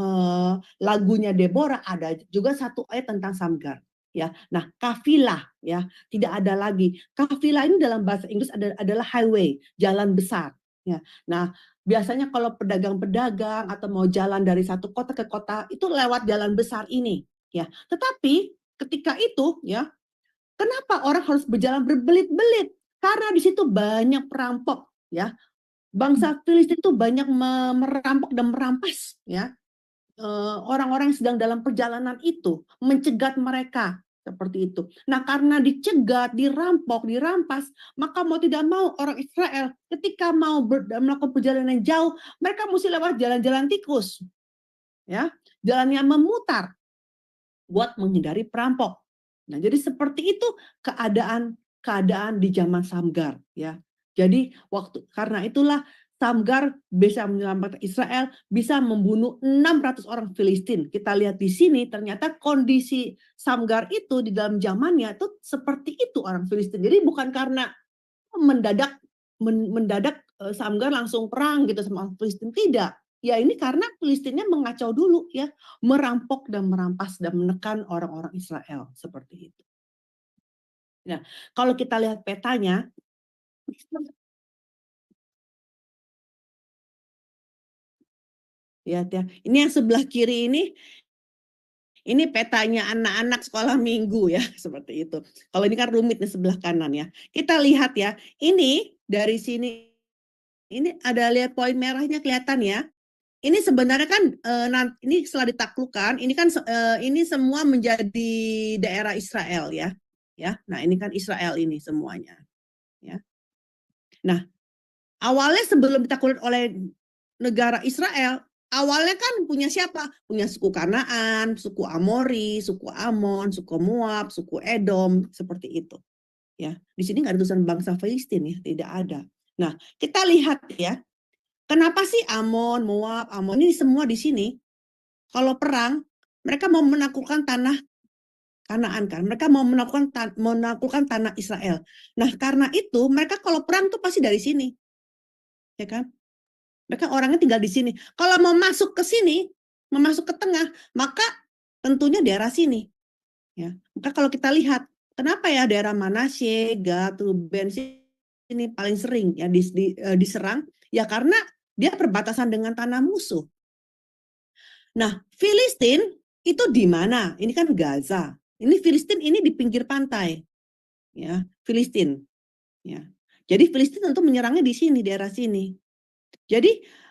lagunya Deborah ada juga satu ayat tentang Samgar. Ya, nah kafilah ya tidak ada lagi. Kafilah ini dalam bahasa Inggris adalah highway, jalan besar. Ya, nah biasanya kalau pedagang-pedagang atau mau jalan dari satu kota ke kota itu lewat jalan besar ini. Ya, tetapi ketika itu ya, kenapa orang harus berjalan berbelit-belit? Karena di situ banyak perampok. Ya, bangsa Filistin itu banyak merampok dan merampas ya orang-orang yang sedang dalam perjalanan itu, mencegat mereka seperti itu. Nah, karena dicegat, dirampok, dirampas, maka mau tidak mau orang Israel ketika mau melakukan perjalanan jauh, mereka mesti lewat jalan-jalan tikus. Ya, jalan yang memutar buat menghindari perampok. Nah, jadi seperti itu keadaan di zaman Samgar ya. Jadi karena itulah Samgar bisa menyelamatkan Israel, bisa membunuh 600 orang Filistin. Kita lihat di sini ternyata kondisi Samgar itu di dalam zamannya itu seperti itu orang Filistin. Jadi bukan karena mendadak Samgar langsung perang gitu sama orang Filistin, tidak. Ya ini karena Filistinnya mengacau dulu ya, merampok dan merampas dan menekan orang-orang Israel seperti itu. Nah, kalau kita lihat petanya, ya, ini yang sebelah kiri ini petanya anak-anak sekolah minggu ya, seperti itu. Kalau ini kan rumit di sebelah kanan ya. Kita lihat ya, ini dari sini, ini ada lihat poin merahnya kelihatan ya. Ini sebenarnya kan ini setelah ditaklukkan, ini kan ini semua menjadi daerah Israel ya. Ya, nah ini kan Israel ini semuanya. Ya. Nah, awalnya sebelum ditaklukkan oleh negara Israel, awalnya kan punya siapa? Punya suku Kanaan, suku Amori, suku Amon, suku Moab, suku Edom, seperti itu. Ya, di sini nggak ada tulisan bangsa Filistin ya, tidak ada. Nah, kita lihat ya, kenapa sih Amon, Moab, Amon ini semua di sini? Kalau perang, mereka mau menaklukkan tanah Kanaan kan, mereka mau menaklukkan tanah Israel. Nah, karena itu mereka kalau perang tuh pasti dari sini, ya kan? Mereka orangnya tinggal di sini. Kalau mau masuk ke sini, mau masuk ke tengah, maka tentunya daerah sini. Ya. Maka kalau kita lihat, kenapa ya daerah Manasye, Gad, Ruben ini paling sering ya diserang? Ya karena dia perbatasan dengan tanah musuh. Nah, Filistin itu di mana? Ini kan Gaza. Ini Filistin ini di pinggir pantai. Ya, Filistin. Ya. Jadi Filistin tentu menyerangnya di sini, daerah sini. Jadi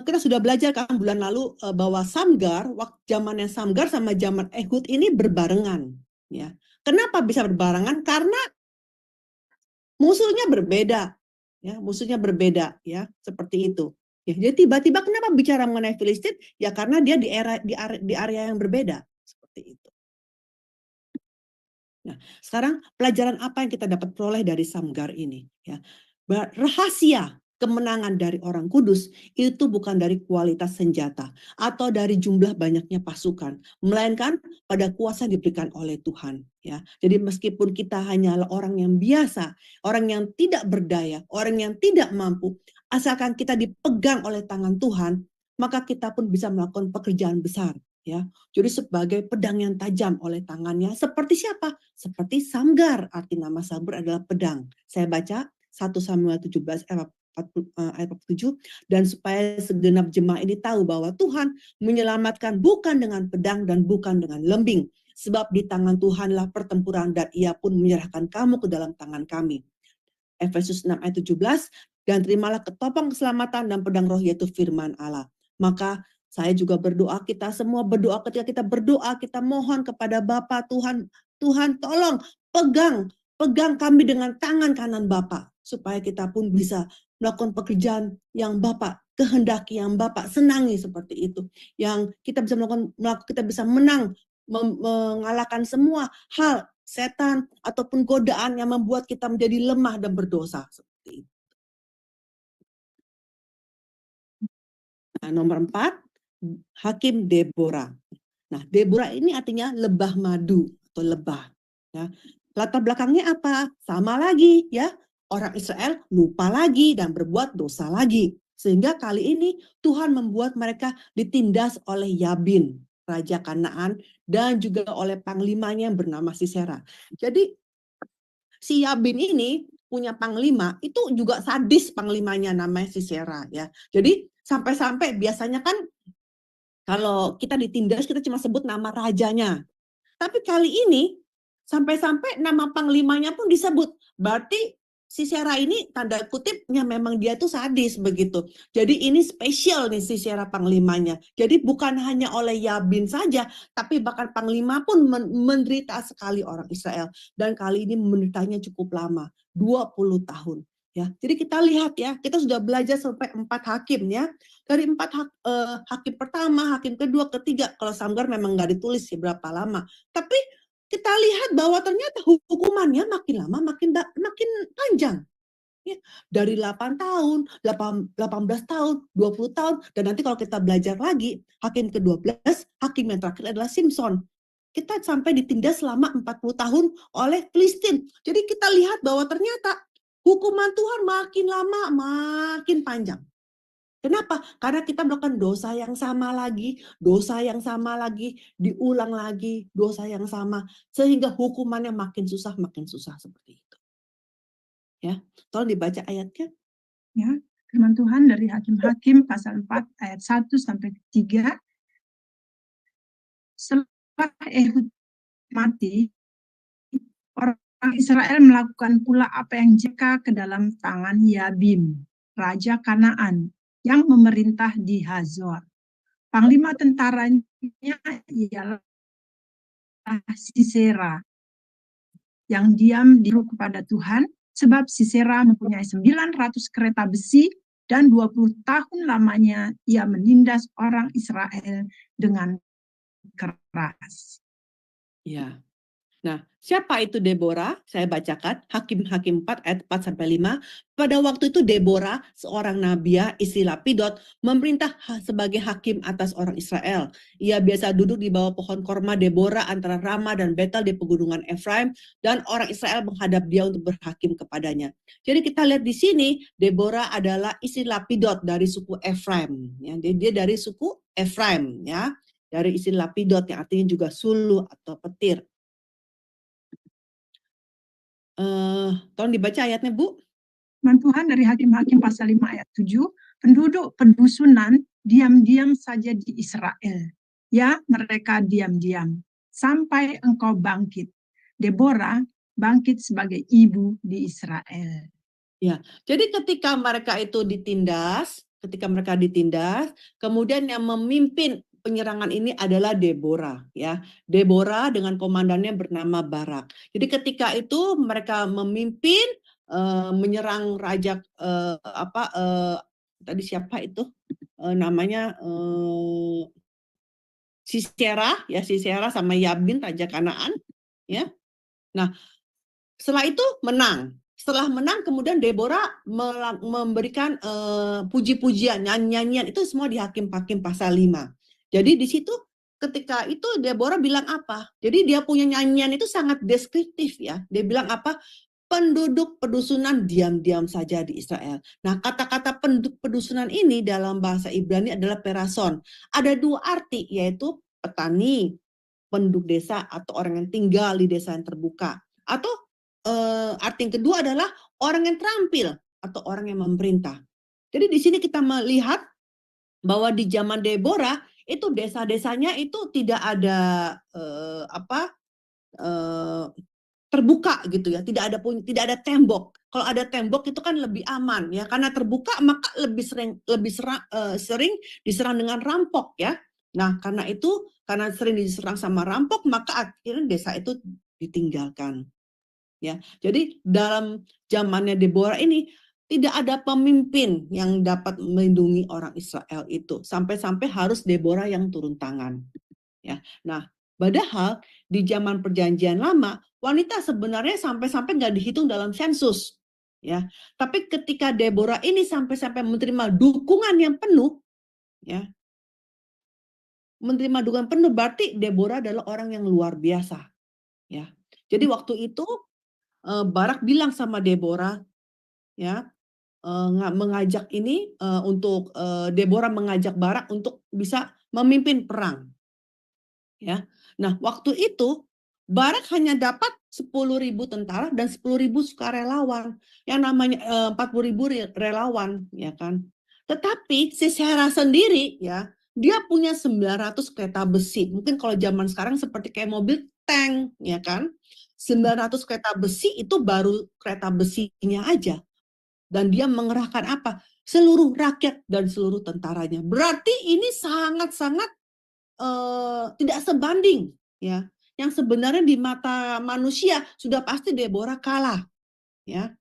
kita sudah belajar kan bulan lalu bahwa Samgar, waktu zamannya Samgar sama zaman Ehud ini berbarengan. Ya. Kenapa bisa berbarengan? Karena musuhnya berbeda. Ya, musuhnya berbeda ya, seperti itu. Ya, jadi tiba-tiba kenapa bicara mengenai Filistin? Ya karena dia di area yang berbeda, seperti itu. Nah, sekarang pelajaran apa yang kita dapat peroleh dari Samgar ini? Ya, rahasia kemenangan dari orang kudus itu bukan dari kualitas senjata atau dari jumlah banyaknya pasukan, melainkan pada kuasa yang diberikan oleh Tuhan. Ya, jadi meskipun kita hanyalah orang yang biasa, orang yang tidak berdaya, orang yang tidak mampu, asalkan kita dipegang oleh tangan Tuhan, maka kita pun bisa melakukan pekerjaan besar. Ya, jadi sebagai pedang yang tajam oleh tangannya, seperti siapa? Seperti Samgar, arti nama Samgar adalah pedang. Saya baca 1 Samuel 17 ayat 47, dan supaya segenap jemaat ini tahu bahwa Tuhan menyelamatkan bukan dengan pedang dan bukan dengan lembing, sebab di tangan Tuhanlah pertempuran dan ia pun menyerahkan kamu ke dalam tangan kami. Efesus 6 ayat 17, dan terimalah ketopang keselamatan dan pedang roh yaitu firman Allah. Maka saya juga berdoa, kita semua berdoa, ketika kita berdoa, kita mohon kepada Bapa Tuhan, Tuhan tolong pegang kami dengan tangan kanan Bapa, supaya kita pun bisa melakukan pekerjaan yang Bapak kehendaki, yang Bapak senangi seperti itu. Yang kita bisa kita bisa menang, mengalahkan semua hal setan ataupun godaan yang membuat kita menjadi lemah dan berdosa seperti itu. Nah, nomor 4, Hakim Deborah. Nah, Deborah ini artinya lebah madu atau lebah. Ya. Latar belakangnya apa? Sama lagi ya. orang Israel lupa lagi dan berbuat dosa lagi. Sehingga kali ini Tuhan membuat mereka ditindas oleh Yabin, raja Kanaan, dan juga oleh panglimanya yang bernama Sisera. Jadi si Yabin ini punya panglima, itu juga sadis panglimanya, namanya Sisera ya. Jadi sampai-sampai biasanya kan kalau kita ditindas kita cuma sebut nama rajanya. Tapi kali ini sampai-sampai nama panglimanya pun disebut. Berarti Sisera ini tanda kutipnya memang dia tuh sadis begitu. Jadi ini spesial nih Sisera panglimanya. Jadi bukan hanya oleh Yabin saja, tapi bahkan panglima pun menderita sekali orang Israel. Dan kali ini menderitanya cukup lama, 20 tahun. Ya, jadi kita lihat ya, kita sudah belajar sampai 4 hakim ya. Dari 4 hakim pertama, hakim kedua, ketiga, kalau Samgar memang nggak ditulis sih berapa lama. Tapi kita lihat bahwa ternyata hukumannya makin lama makin panjang. Ya, dari 8 tahun, 18 tahun, 20 tahun, dan nanti kalau kita belajar lagi, hakim ke-12, hakim yang terakhir adalah Simson. Kita sampai ditindas selama 40 tahun oleh Filistin. Jadi kita lihat bahwa ternyata hukuman Tuhan makin lama makin panjang. Kenapa? Karena kita melakukan dosa yang sama lagi, diulang lagi, dosa yang sama, sehingga hukumannya makin susah seperti itu. Ya, tolong dibaca ayatnya. Ya, firman Tuhan dari Hakim-Hakim pasal 4 ayat 1 sampai 3. Setelah Ehud mati, orang Israel melakukan pula apa yang jeka ke dalam tangan Yabin, raja Kanaan, yang memerintah di Hazor. Panglima tentaranya ialah Sisera, yang diam di kepada Tuhan, sebab Sisera mempunyai 900 kereta besi, dan 20 tahun lamanya ia menindas orang Israel dengan keras. Ya. Nah, siapa itu Deborah? Saya bacakan Hakim-Hakim 4 ayat 4 sampai 5. Pada waktu itu Deborah, seorang nabiah istri Lapidot, memerintah sebagai hakim atas orang Israel. Ia biasa duduk di bawah pohon korma Deborah antara Rama dan Betel di pegunungan Efraim, dan orang Israel menghadap dia untuk berhakim kepadanya. Jadi kita lihat di sini Deborah adalah istri Lapidot dari suku Efraim. Ya, dia dari suku Efraim, ya, dari istri Lapidot yang artinya juga suluh atau petir. Tolong dibaca ayatnya, Bu. Firman Tuhan dari Hakim-Hakim pasal 5 ayat 7, penduduk pedusunan diam-diam saja di Israel. Ya, mereka diam-diam sampai engkau bangkit. Deborah bangkit sebagai ibu di Israel. Ya, jadi ketika mereka ditindas, kemudian yang memimpin penyerangan ini adalah Deborah, ya. Deborah dengan komandannya bernama Barak. Jadi ketika itu mereka memimpin menyerang raja tadi siapa itu namanya Sisera sama Yabin raja Kanaan, ya. Nah, setelah itu menang. Setelah menang kemudian Deborah memberikan puji-pujian, nyanyian itu semua di Hakim-Hakim pasal 5. Jadi di situ ketika itu Deborah bilang apa? Jadi dia punya nyanyian itu sangat deskriptif ya. Dia bilang apa? Penduduk pedusunan diam-diam saja di Israel. Nah, kata-kata penduduk pedusunan ini dalam bahasa Ibrani adalah perason. Ada 2 arti, yaitu petani, penduduk desa atau orang yang tinggal di desa yang terbuka. Atau arti yang kedua adalah orang yang terampil atau orang yang memerintah. Jadi di sini kita melihat bahwa di zaman Deborah itu desa-desanya itu tidak ada terbuka gitu ya, tidak ada tembok. Kalau ada tembok itu kan lebih aman ya, karena terbuka maka lebih sering diserang dengan rampok ya. Nah, karena sering diserang sama rampok maka akhirnya desa itu ditinggalkan. Ya, jadi dalam zamannya Deborah ini tidak ada pemimpin yang dapat melindungi orang Israel itu, sampai-sampai harus Deborah yang turun tangan. Ya, nah, padahal di zaman Perjanjian Lama wanita sebenarnya sampai-sampai nggak dihitung dalam sensus, ya. Tapi ketika Deborah ini sampai-sampai menerima dukungan yang penuh, ya, menerima dukungan penuh berarti Deborah adalah orang yang luar biasa, ya. Jadi waktu itu Barak bilang sama Deborah, ya, mengajak ini untuk Deborah mengajak Barak untuk bisa memimpin perang. Ya. Nah, waktu itu Barak hanya dapat 10.000 tentara dan 10.000 sukarelawan. Yang namanya 40.000 relawan, ya kan. Tetapi Sisera sendiri ya, dia punya 900 kereta besi. Mungkin kalau zaman sekarang seperti kayak mobil tank, ya kan. 900 kereta besi itu baru kereta besinya aja. Dan dia mengerahkan apa? Seluruh rakyat dan seluruh tentaranya. Berarti ini sangat-sangat tidak sebanding, ya. Yang sebenarnya di mata manusia sudah pasti Deborah kalah, ya,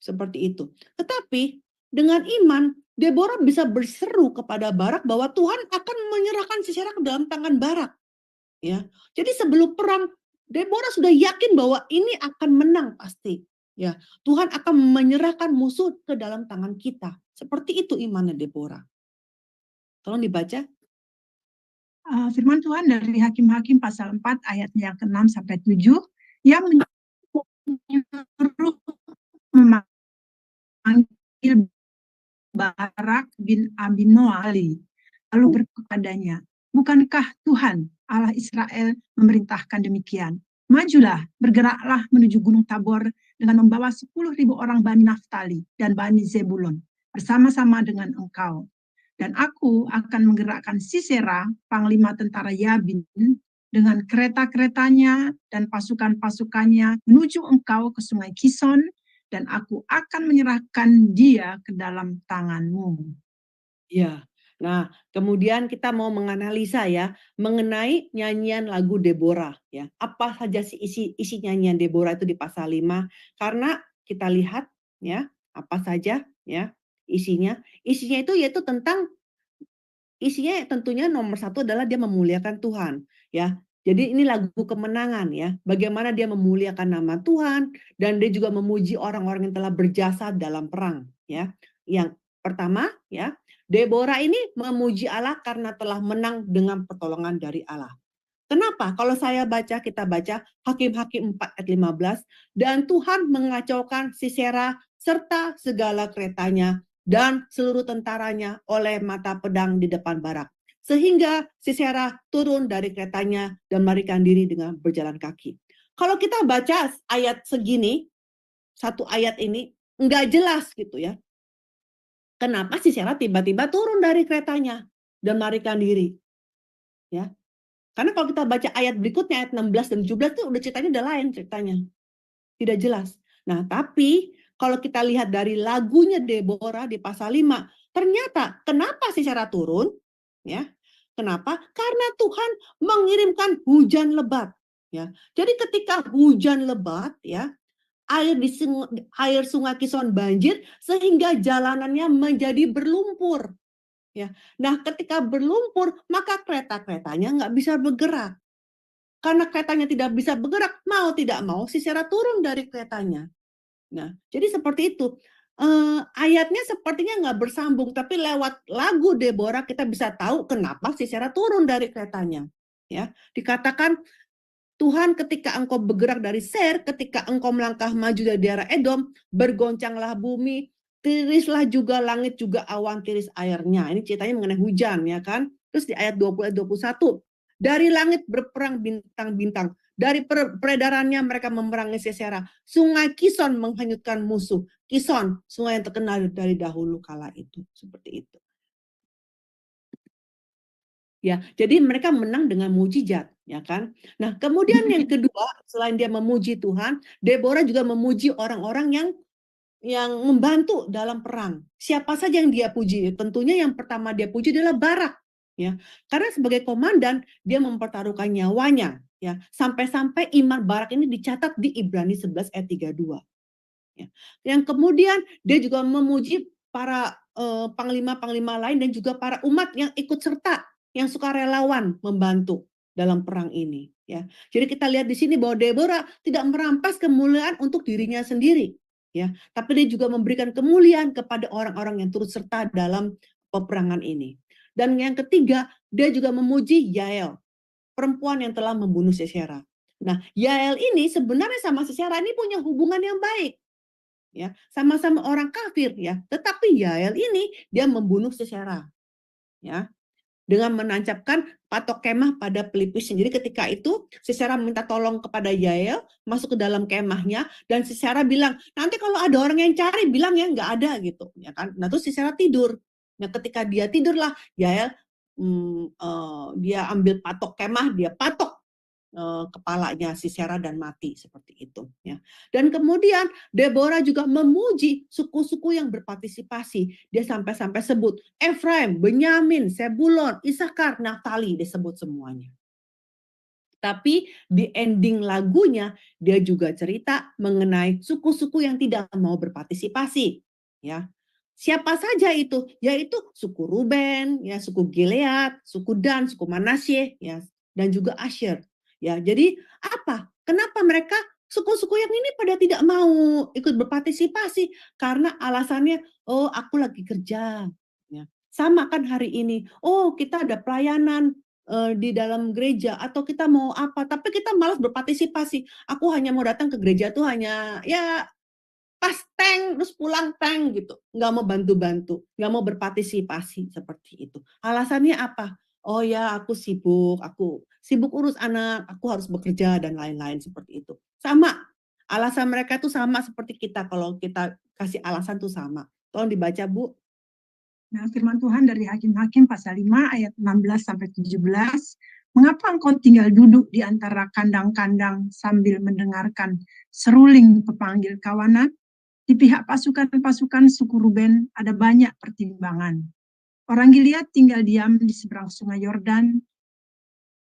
seperti itu. Tetapi dengan iman Deborah bisa berseru kepada Barak bahwa Tuhan akan menyerahkan Sisera ke dalam tangan Barak, ya. Jadi sebelum perang Deborah sudah yakin bahwa ini akan menang pasti, ya. Tuhan akan menyerahkan musuh ke dalam tangan kita. Seperti itu imannya Deborah. Tolong dibaca. Firman Tuhan dari Hakim-Hakim pasal 4 ayatnya yang ke-6 sampai 7 yang menyuruh memanggil Barak bin Abinoali lalu berkata kepadanya, bukankah Tuhan Allah Israel memerintahkan demikian? Majulah, bergeraklah menuju Gunung Tabor dengan membawa 10.000 orang Bani Naftali dan Bani Zebulon bersama-sama dengan engkau. Dan aku akan menggerakkan Sisera, panglima tentara Yabin, dengan kereta-keretanya dan pasukan-pasukannya menuju engkau ke sungai Kison, dan aku akan menyerahkan dia ke dalam tanganmu. Ya, nah kemudian kita mau menganalisa ya mengenai nyanyian lagu Deborah ya. Apa saja sih isi nyanyian Deborah itu di pasal 5? Karena kita lihat ya apa saja ya isinya. Isinya itu yaitu tentang isinya tentunya nomor satu adalah dia memuliakan Tuhan ya. Jadi ini lagu kemenangan ya. Bagaimana dia memuliakan nama Tuhan dan dia juga memuji orang-orang yang telah berjasa dalam perang ya. Yang pertama ya, Deborah ini memuji Allah karena telah menang dengan pertolongan dari Allah. Kenapa? Kalau kita baca Hakim-Hakim 4 ayat 15, dan Tuhan mengacaukan Sisera serta segala keretanya dan seluruh tentaranya oleh mata pedang di depan Barak. Sehingga Sisera turun dari keretanya dan melarikan diri dengan berjalan kaki. Kalau kita baca ayat segini, satu ayat ini, enggak jelas gitu ya. Kenapa Sisera tiba-tiba turun dari keretanya dan melarikan diri? Ya. Karena kalau kita baca ayat berikutnya, ayat 16 dan 17 itu udah ceritanya udah lain ceritanya. Tidak jelas. Nah, tapi kalau kita lihat dari lagunya Deborah di pasal 5, ternyata kenapa Sisera turun? Ya. Kenapa? Karena Tuhan mengirimkan hujan lebat. Ya. Jadi ketika hujan lebat, ya, air sungai Kison banjir sehingga jalanannya menjadi berlumpur. Ya. Nah, ketika berlumpur, maka kereta-keretanya nggak bisa bergerak. Karena keretanya tidak bisa bergerak, mau tidak mau Sisera turun dari keretanya. Nah, jadi seperti itu. Ayatnya sepertinya nggak bersambung, tapi lewat lagu Deborah kita bisa tahu kenapa Sisera turun dari keretanya. Ya, dikatakan Tuhan ketika engkau bergerak dari Seir, ketika engkau melangkah maju dari daerah Edom, bergoncanglah bumi, tirislah juga langit juga awan tiris airnya. Ini ceritanya mengenai hujan ya kan. Terus di ayat 20 ayat 21, dari langit berperang bintang-bintang, dari peredarannya mereka memerangi Sisera. Sungai Kison menghanyutkan musuh. Kison, sungai yang terkenal dari dahulu kala itu. Seperti itu. Ya, jadi mereka menang dengan mujizat, ya kan? Nah, kemudian yang kedua, selain dia memuji Tuhan, Deborah juga memuji orang-orang yang membantu dalam perang. Siapa saja yang dia puji? Tentunya yang pertama dia puji adalah Barak, ya. Karena sebagai komandan dia mempertaruhkan nyawanya, ya. Sampai-sampai iman Barak ini dicatat di Ibrani 11 ayat 32. Ya. Yang kemudian dia juga memuji para panglima-panglima lain dan juga para umat yang ikut serta, yang sukarelawan membantu dalam perang ini. Ya, jadi kita lihat di sini bahwa Deborah tidak merampas kemuliaan untuk dirinya sendiri, ya, tapi dia juga memberikan kemuliaan kepada orang-orang yang turut serta dalam peperangan ini. Dan yang ketiga, dia juga memuji Yael, perempuan yang telah membunuh Sisera. Nah, Yael ini sebenarnya sama Sisera ini punya hubungan yang baik. ya, sama-sama orang kafir ya. Tetapi Yael ini dia membunuh Sisera, ya, dengan menancapkan patok kemah pada pelipisnya. Jadi ketika itu Sisera minta tolong kepada Yael masuk ke dalam kemahnya, dan Sisera bilang, nanti kalau ada orang yang cari bilang ya nggak ada gitu, ya kan. Nah terus Sisera tidur. Nah ketika dia tidurlah Yael dia ambil patok kemah, dia patok kepalanya Sisera dan mati seperti itu, ya. Dan kemudian Deborah juga memuji suku-suku yang berpartisipasi. Dia sampai-sampai sebut Efraim, Benyamin, Sebulon, Isakar, Naftali, disebut semuanya. Tapi di ending lagunya dia juga cerita mengenai suku-suku yang tidak mau berpartisipasi, ya. Siapa saja itu? Yaitu suku Ruben, ya, suku Gilead, suku Dan, suku Manasye, ya, dan juga Asher. Ya, jadi apa? Kenapa mereka suku-suku yang ini pada tidak mau ikut berpartisipasi? Karena alasannya, oh aku lagi kerja. Ya. Sama kan hari ini, oh kita ada pelayanan di dalam gereja atau kita mau apa, tapi kita malas berpartisipasi. Aku hanya mau datang ke gereja tuh hanya ya pas tank terus pulang tank gitu, nggak mau bantu-bantu, nggak mau berpartisipasi seperti itu. Alasannya apa? Oh ya aku sibuk urus anak, aku harus bekerja dan lain-lain seperti itu. Sama, alasan mereka tuh sama seperti kita, kalau kita kasih alasan tuh sama. Tolong dibaca Bu. Nah, firman Tuhan dari Hakim-Hakim pasal 5 ayat 16 sampai 17. Mengapa engkau tinggal duduk di antara kandang-kandang sambil mendengarkan seruling pepanggil kawanan? Di pihak pasukan-pasukan suku Ruben ada banyak pertimbangan. Orang Gilead tinggal diam di seberang sungai Yordan,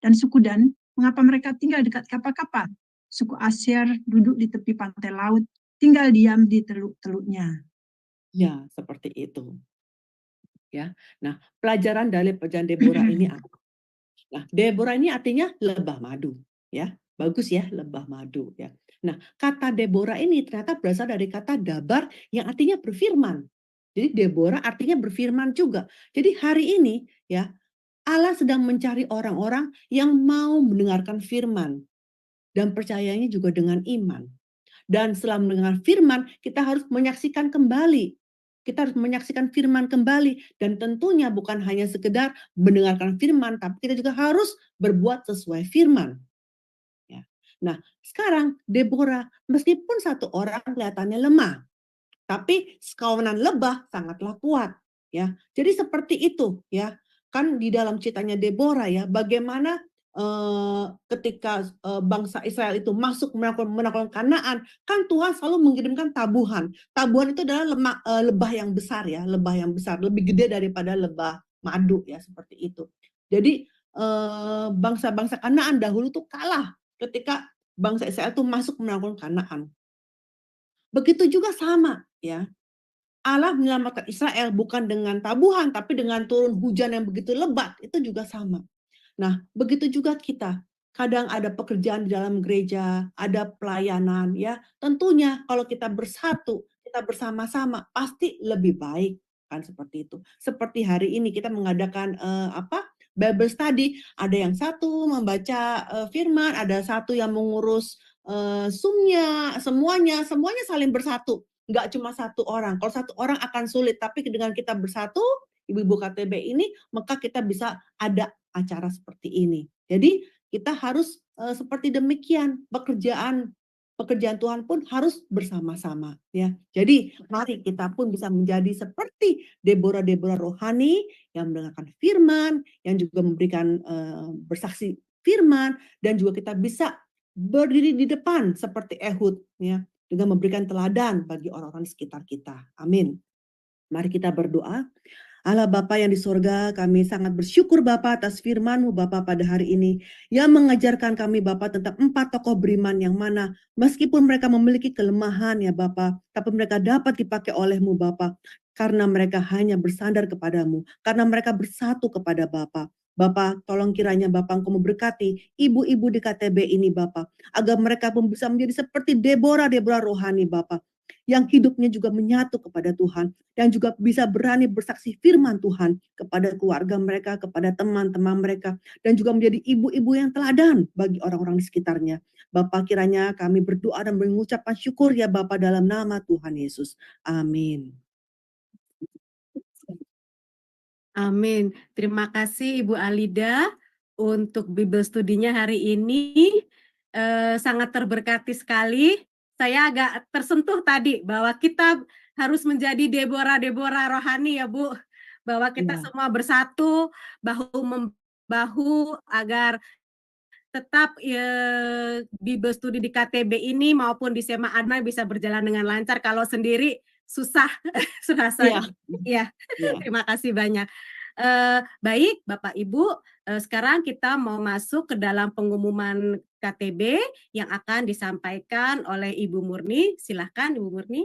dan suku Dan, mengapa mereka tinggal dekat kapal-kapal? Suku Asyer duduk di tepi pantai laut, tinggal diam di teluk-teluknya. Ya, seperti itu. Ya. Nah, pelajaran dari perjanjian Deborah ini apa? Nah, Deborah ini artinya lebah madu, ya. Bagus ya, lebah madu, ya. Nah, kata Deborah ini ternyata berasal dari kata dabar yang artinya berfirman. Jadi Deborah artinya berfirman juga. Jadi hari ini ya, Allah sedang mencari orang-orang yang mau mendengarkan firman dan percayanya juga dengan iman. Dan setelah mendengar firman, kita harus menyaksikan kembali. Kita harus menyaksikan firman kembali, dan tentunya bukan hanya sekedar mendengarkan firman, tapi kita juga harus berbuat sesuai firman. Ya. Nah, sekarang Deborah, meskipun satu orang kelihatannya lemah, tapi sekawanan lebah sangatlah kuat. Ya, jadi seperti itu, ya. Kan di dalam ceritanya Deborah ya, bagaimana ketika bangsa Israel itu masuk menaklukkan Kanaan, kan Tuhan selalu mengirimkan tabuhan. Tabuhan itu adalah lebah yang besar ya, lebah yang besar, lebih gede daripada lebah madu ya, seperti itu. Jadi bangsa-bangsa Kanaan dahulu tuh kalah ketika bangsa Israel itu masuk menaklukkan Kanaan. Begitu juga sama ya. Allah menyelamatkan Israel bukan dengan tabuhan, tapi dengan turun hujan yang begitu lebat, itu juga sama. Nah, begitu juga kita. Kadang ada pekerjaan di dalam gereja, ada pelayanan, ya. Tentunya kalau kita bersatu, kita bersama-sama, pasti lebih baik, kan seperti itu. Seperti hari ini kita mengadakan Bible study, ada yang satu membaca firman, ada satu yang mengurus Zoom-nya, semuanya saling bersatu. Nggak cuma satu orang. Kalau satu orang akan sulit, tapi dengan kita bersatu, ibu-ibu KTB ini, maka kita bisa ada acara seperti ini. Jadi kita harus seperti demikian, pekerjaan Tuhan pun harus bersama-sama ya. Jadi mari kita pun bisa menjadi seperti Deborah-Deborah rohani yang mendengarkan firman, yang juga memberikan bersaksi firman, dan juga kita bisa berdiri di depan seperti Ehud ya, dengan memberikan teladan bagi orang-orang di sekitar kita. Amin. Mari kita berdoa. Allah Bapa yang di sorga, kami sangat bersyukur Bapa atas firman-Mu Bapa pada hari ini, yang mengajarkan kami Bapa tentang 4 tokoh beriman yang mana meskipun mereka memiliki kelemahan ya Bapa, tapi mereka dapat dipakai oleh-Mu Bapa, karena mereka hanya bersandar kepadamu, karena mereka bersatu kepada Bapa. Bapa, tolong kiranya Bapa Engkau memberkati ibu-ibu di KTB ini Bapa, agar mereka pun bisa menjadi seperti Deborah rohani Bapa, yang hidupnya juga menyatu kepada Tuhan, yang juga bisa berani bersaksi firman Tuhan kepada keluarga mereka, kepada teman-teman mereka, dan juga menjadi ibu-ibu yang teladan bagi orang-orang di sekitarnya. Bapak, kiranya kami berdoa dan mengucapkan syukur ya Bapak dalam nama Tuhan Yesus. Amin. Amin. Terima kasih Ibu Alida untuk Bible studinya hari ini. Sangat terberkati sekali. Saya agak tersentuh tadi bahwa kita harus menjadi Deborah rohani ya Bu. Bahwa kita Ya. semua bersatu, bahu-membahu agar tetap Bible studi di KTB ini maupun di Sema Adma bisa berjalan dengan lancar. Kalau sendiri susah rasanya. Ya. Terima kasih banyak. Baik, Bapak Ibu, sekarang kita mau masuk ke dalam pengumuman KTB yang akan disampaikan oleh Ibu Murni. Silahkan, Ibu Murni.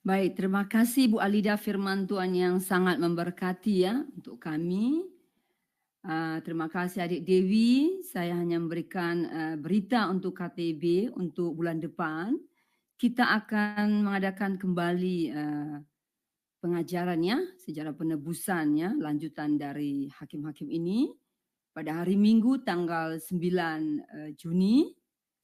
Baik, terima kasih Bu Alida, firman Tuhan yang sangat memberkati ya untuk kami. Terima kasih Adik Dewi, saya hanya memberikan berita untuk KTB untuk bulan depan. Kita akan mengadakan kembali pengajarannya, sejarah penebusannya, lanjutan dari hakim-hakim ini pada hari Minggu tanggal 9 Juni.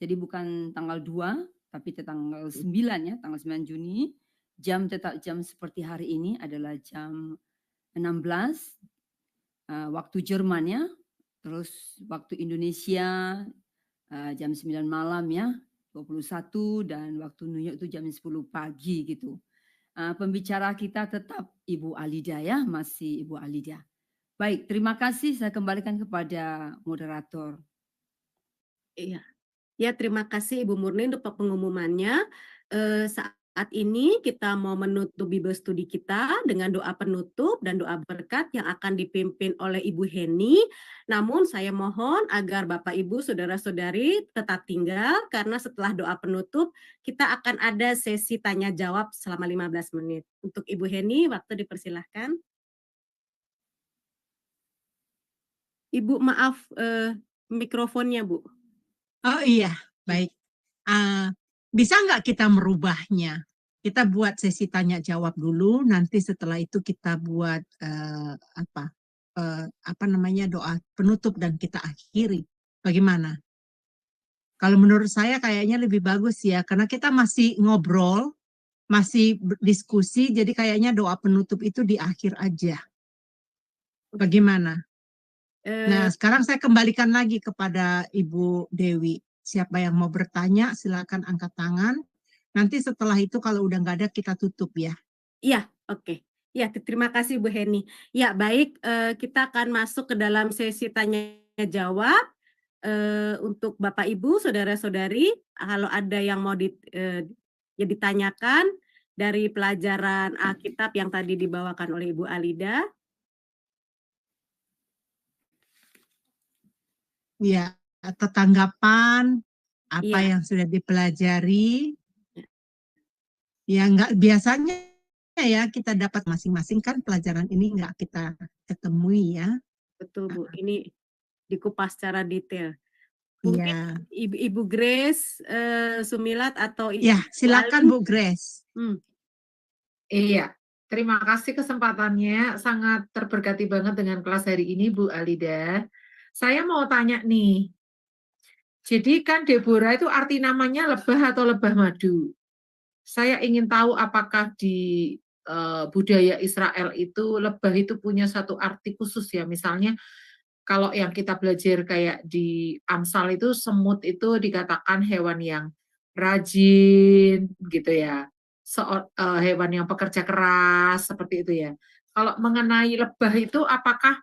Jadi bukan tanggal 2, tapi tanggal 9 ya, tanggal 9 Juni. Tetap jam seperti hari ini adalah jam 16 waktu Jerman ya. Terus waktu Indonesia jam 9 malam ya, 21, dan waktu New York itu jam 10 pagi gitu. Pembicara kita tetap Ibu Alida ya, masih Ibu Alida. Baik, terima kasih. Saya kembalikan kepada moderator. Iya. Ya, terima kasih Ibu Murni untuk pengumumannya. Saat ini kita mau menutup Bible studi kita dengan doa penutup dan doa berkat yang akan dipimpin oleh Ibu Heni. Namun saya mohon agar Bapak Ibu saudara-saudari tetap tinggal karena setelah doa penutup kita akan ada sesi tanya jawab selama 15 menit. Untuk Ibu Heni, waktu dipersilahkan. Ibu maaf mikrofonnya Bu. Oh iya, baik. Bisa nggak kita merubahnya? Kita buat sesi tanya jawab dulu, nanti setelah itu kita buat doa penutup dan kita akhiri. Bagaimana? Kalau menurut saya kayaknya lebih bagus ya, karena kita masih ngobrol, masih diskusi, jadi kayaknya doa penutup itu di akhir aja. Bagaimana? Nah, sekarang saya kembalikan lagi kepada Ibu Dewi. Siapa yang mau bertanya, silakan angkat tangan. Nanti setelah itu kalau udah nggak ada, kita tutup ya. Iya, oke. Ya, terima kasih Bu Heni. Ya, baik, kita akan masuk ke dalam sesi tanya jawab. Untuk Bapak Ibu, saudara-saudari, kalau ada yang mau ditanyakan dari pelajaran Alkitab yang tadi dibawakan oleh Ibu Alida. Ya, atau tanggapan apa yang sudah dipelajari. Ya, nggak biasanya ya kita dapat masing-masing, kan pelajaran ini nggak kita ketemui ya. Betul Bu, ini dikupas secara detail. Mungkin Ibu Grace Sumilat atau ya, silakan Bu Grace. Iya, terima kasih kesempatannya, sangat terberkati banget dengan kelas hari ini Bu Alida. Saya mau tanya nih, jadi kan Deborah itu arti namanya lebah atau lebah madu. Saya ingin tahu apakah di budaya Israel itu lebah itu punya satu arti khusus ya, misalnya kalau yang kita belajar kayak di Amsal itu semut itu dikatakan hewan yang rajin gitu ya, hewan yang pekerja keras seperti itu ya. Kalau mengenai lebah itu apakah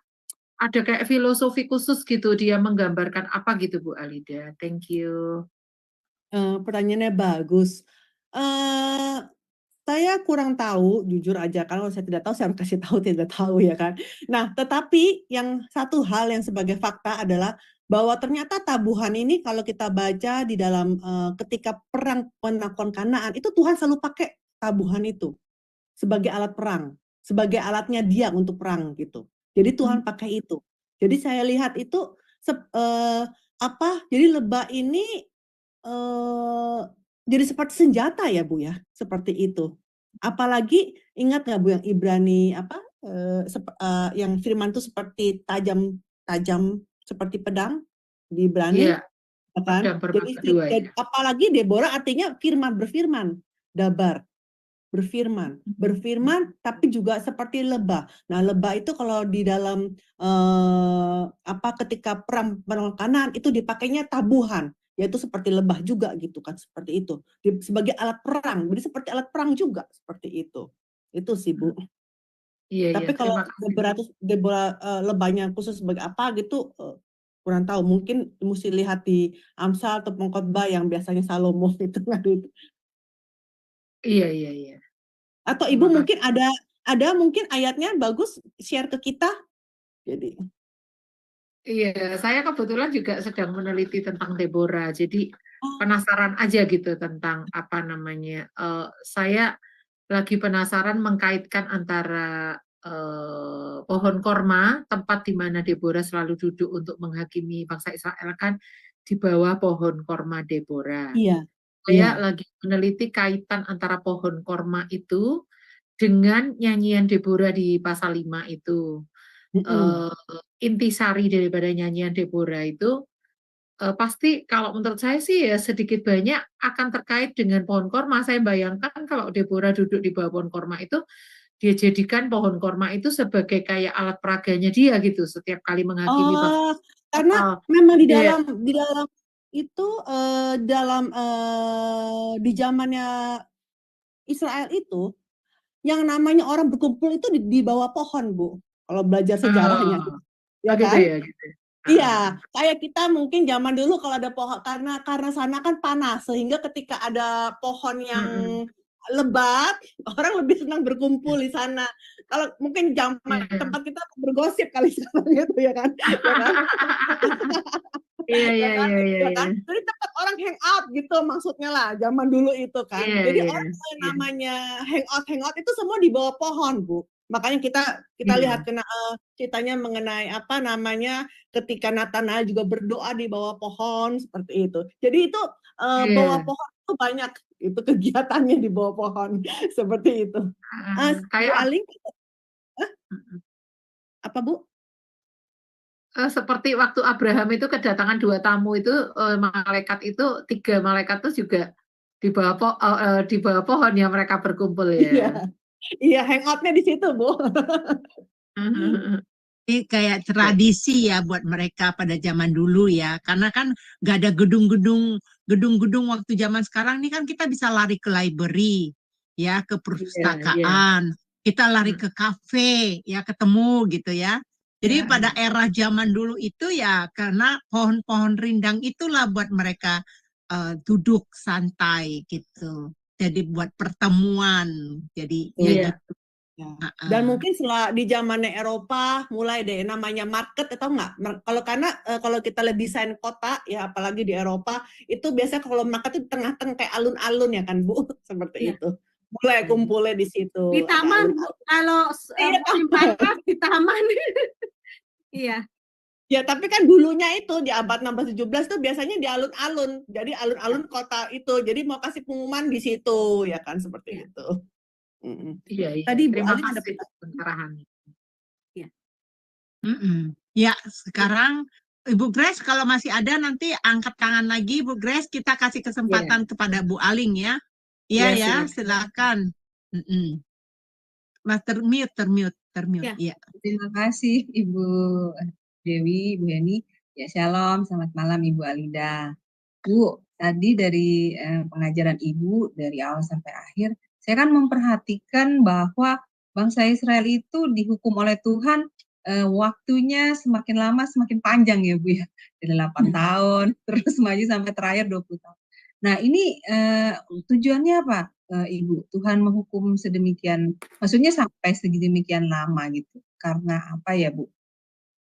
ada kayak filosofi khusus gitu, dia menggambarkan apa gitu Bu Alida? Thank you. Pertanyaannya bagus. Saya kurang tahu, jujur aja, kalau saya tidak tahu, saya harus kasih tahu tidak tahu ya kan. Nah, tetapi yang satu hal yang sebagai fakta adalah bahwa ternyata tabuhan ini kalau kita baca di dalam ketika perang penaklukan Kanaan, itu Tuhan selalu pakai tabuhan itu sebagai alat perang, sebagai alatnya dia untuk perang gitu. Jadi Tuhan pakai itu. Jadi saya lihat itu jadi lebah ini jadi seperti senjata ya Bu ya, seperti itu. Apalagi ingat nggak Bu yang Ibrani yang firman itu seperti tajam seperti pedang di Ibrani, Iya, ya kan? pedang bermata dua ya. Apalagi Deborah artinya berfirman, dabar. Berfirman tapi juga seperti lebah. Nah, lebah itu kalau di dalam ketika perang kanan itu dipakainya tabuhan, yaitu seperti lebah juga gitu kan, seperti itu. Sebagai alat perang, jadi seperti alat perang juga seperti itu. Itu sih Bu. Iya, Tapi kalau terima kasih. Deborah lebahnya khusus sebagai apa gitu kurang tahu. Mungkin mesti lihat di Amsal atau Pengkhotbah yang biasanya Salomo itu ngadu. Iya, iya, iya. Atau Terima Ibu kasih. mungkin ada mungkin ayatnya bagus share ke kita. Jadi Iya, saya kebetulan juga sedang meneliti tentang Deborah. Jadi oh, penasaran aja gitu tentang apa namanya. Saya lagi penasaran mengkaitkan antara pohon korma, tempat di mana Deborah selalu duduk untuk menghakimi bangsa Israel kan di bawah pohon korma Deborah. iya. Saya Iya. lagi meneliti kaitan antara pohon korma itu dengan nyanyian Deborah di pasal 5 itu. Mm-mm. Intisari daripada nyanyian Deborah itu pasti kalau menurut saya sih ya sedikit banyak akan terkait dengan pohon korma. Saya bayangkan kalau Deborah duduk di bawah pohon korma itu, dia jadikan pohon korma itu sebagai kayak alat peraganya dia gitu setiap kali menghakimi bangsa. Oh, karena Oh, memang di iya, dalam itu di zamannya Israel itu yang namanya orang berkumpul itu di bawah pohon, Bu. Kalau belajar sejarahnya, oh, ya gitu kan? ya, gitu. Iya, kayak kita mungkin zaman dulu kalau ada pohon karena sana kan panas sehingga ketika ada pohon yang Mm-mm. lebat, orang lebih senang berkumpul di sana. Kalau mungkin zaman Iya. tempat kita bergosip kali sekarang gitu ya kan? Ya kan? Iya, Ya iya, kan? iya, iya, Ya iya, kan? Jadi tempat orang hangout gitu maksudnya lah zaman dulu itu kan. iya, Jadi iya, orang yang iya, namanya hangout itu semua di bawah pohon, Bu. Makanya kita lihat iya, ceritanya mengenai apa namanya ketika Natanael juga berdoa di bawah pohon seperti itu. Jadi itu bawah iya. pohon itu banyak itu kegiatannya di bawah pohon seperti itu. Bu Kayak Aling, apa Bu? seperti waktu Abraham itu kedatangan 2 tamu itu, malaikat itu 3 malaikat itu juga di bawah pohon ya mereka berkumpul Iya, ya. iya hangoutnya di situ Bu. Ini kayak tradisi ya buat mereka pada zaman dulu ya. Karena kan gak ada gedung-gedung waktu zaman sekarang ini kan kita bisa lari ke library, ya, ke Iya, iya. perpustakaan, kita lari ke kafe, ya, ketemu gitu ya. Jadi Iya, pada era zaman dulu itu ya karena pohon-pohon rindang itulah buat mereka duduk santai gitu. Jadi buat pertemuan. Jadi ya iya. gitu. Ya. Uh-uh. Dan mungkin setelah di zamannya Eropa mulai deh namanya market atau enggak? Kalau kita lihat desain kota ya apalagi di Eropa itu biasanya kalau market itu tengah-tengah kayak alun-alun ya kan Bu seperti Ya. itu. Mulai kumpulnya di situ. Di Ada taman, Bu. alun-alun. Kalau Iya. musim panas di taman. Iya. Ya tapi kan dulunya itu di abad 16-17 itu biasanya di alun-alun. Jadi alun-alun kota itu. Jadi mau kasih pengumuman di situ ya kan seperti Ya. itu. Mm-mm. Iya, iya. Tadi Bu Terima Aling ada kasih pencerahannya. Ya, sekarang Ibu Grace kalau masih ada nanti angkat tangan lagi Ibu Grace, kita kasih Iya, kesempatan kepada Bu Aling ya. iya, Iya ya, silakan. silakan. Mas termute. Ya. Iya. Terima kasih Ibu Dewi, Bu Heni. Ya, shalom, selamat malam Ibu Alida. Bu, tadi dari pengajaran Ibu dari awal sampai akhir, saya kan memperhatikan bahwa bangsa Israel itu dihukum oleh Tuhan waktunya semakin lama semakin panjang ya Bu ya. Dari 8 tahun, terus maju sampai terakhir 20 tahun. Nah ini tujuannya apa Ibu? Tuhan menghukum sedemikian, maksudnya sampai sedemikian lama gitu. Karena apa ya Bu?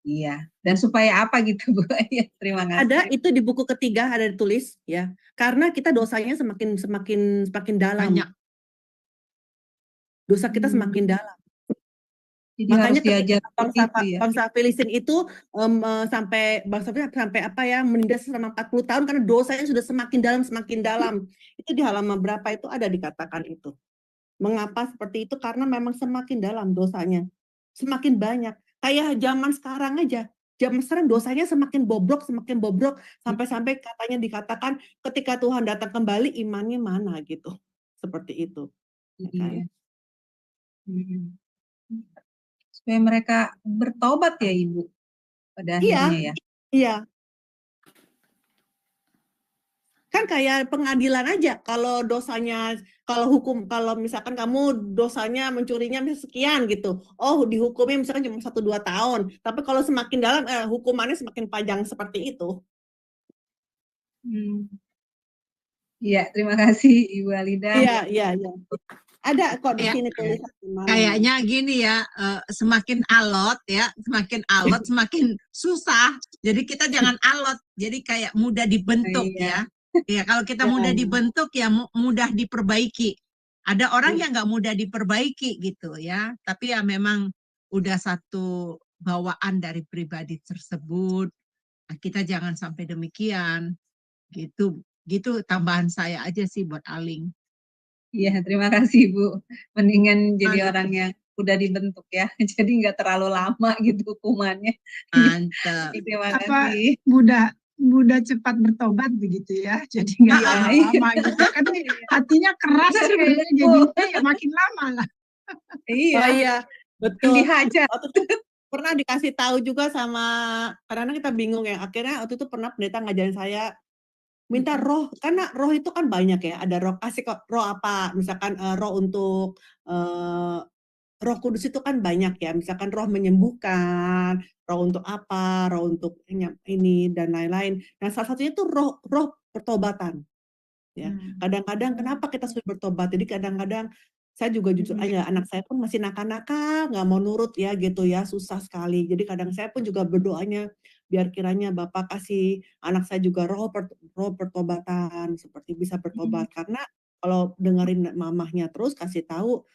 Iya, dan supaya apa gitu Bu? Ya, terima kasih. Ada itu di buku ketiga ada ditulis ya. Karena kita dosanya semakin dalam. Banyak. Dosa kita semakin dalam. Jadi harus Makanya ketika diajar seperti itu ya. bangsa Filistin itu sampai bangsa Filistin sampai apa ya menindas selama 40 tahun karena dosanya sudah semakin dalam. Itu di halaman berapa itu ada dikatakan itu. Mengapa seperti itu? Karena memang semakin dalam dosanya. Semakin banyak. Kayak zaman sekarang aja. Zaman sekarang dosanya semakin bobrok sampai-sampai katanya dikatakan ketika Tuhan datang kembali imannya mana gitu. Seperti itu. Ya kan? Iya. Supaya mereka bertobat ya Ibu pada akhirnya ya. Iya. Kan kayak pengadilan aja. Kalau dosanya, kalau misalkan kamu dosanya mencurinya sekian gitu. Oh, dihukumnya misalkan cuma 1-2 tahun. Tapi kalau semakin dalam hukumannya semakin panjang seperti itu. Iya, terima kasih Ibu Alida. Iya. Ada kok di sini tulisan. Kayaknya gini ya, semakin alot, semakin susah. Jadi kita jangan alot. Jadi kayak mudah dibentuk ya. Ya kalau kita mudah dibentuk ya mudah diperbaiki. Ada orang yang nggak mudah diperbaiki gitu ya. Tapi ya memang udah satu bawaan dari pribadi tersebut. Nah, kita jangan sampai demikian. Gitu tambahan saya aja sih buat Aling. Iya, terima kasih Bu. Mendingan jadi orang yang udah dibentuk ya. Jadi nggak terlalu lama gitu hukumannya. Mantap. Terima kasih. Mudah cepat bertobat begitu ya. Jadi nggak lama gitu. Kan hatinya keras sebenarnya jadinya ya makin lama lah. Iya. Oh iya, betul. Dihajar. Pernah dikasih tahu juga sama, karena kita bingung ya. Akhirnya waktu itu pernah pendeta ngajarin saya minta roh, karena roh itu kan banyak ya, ada roh kasih kok, roh apa, misalkan roh untuk Roh Kudus itu kan banyak ya, misalkan roh menyembuhkan, roh untuk apa, roh untuk ini dan lain-lain. Nah, salah satunya itu roh pertobatan. Ya, kadang-kadang kenapa kita sudah bertobat? Jadi kadang-kadang saya juga jujur aja, anak saya pun masih nakal-nakal, nggak mau nurut ya gitu ya, susah sekali. Jadi kadang saya pun juga berdoanya biar kiranya Bapak kasih anak saya juga roh pertobatan, seperti bisa bertobat. Karena kalau dengerin mamahnya terus kasih tahu,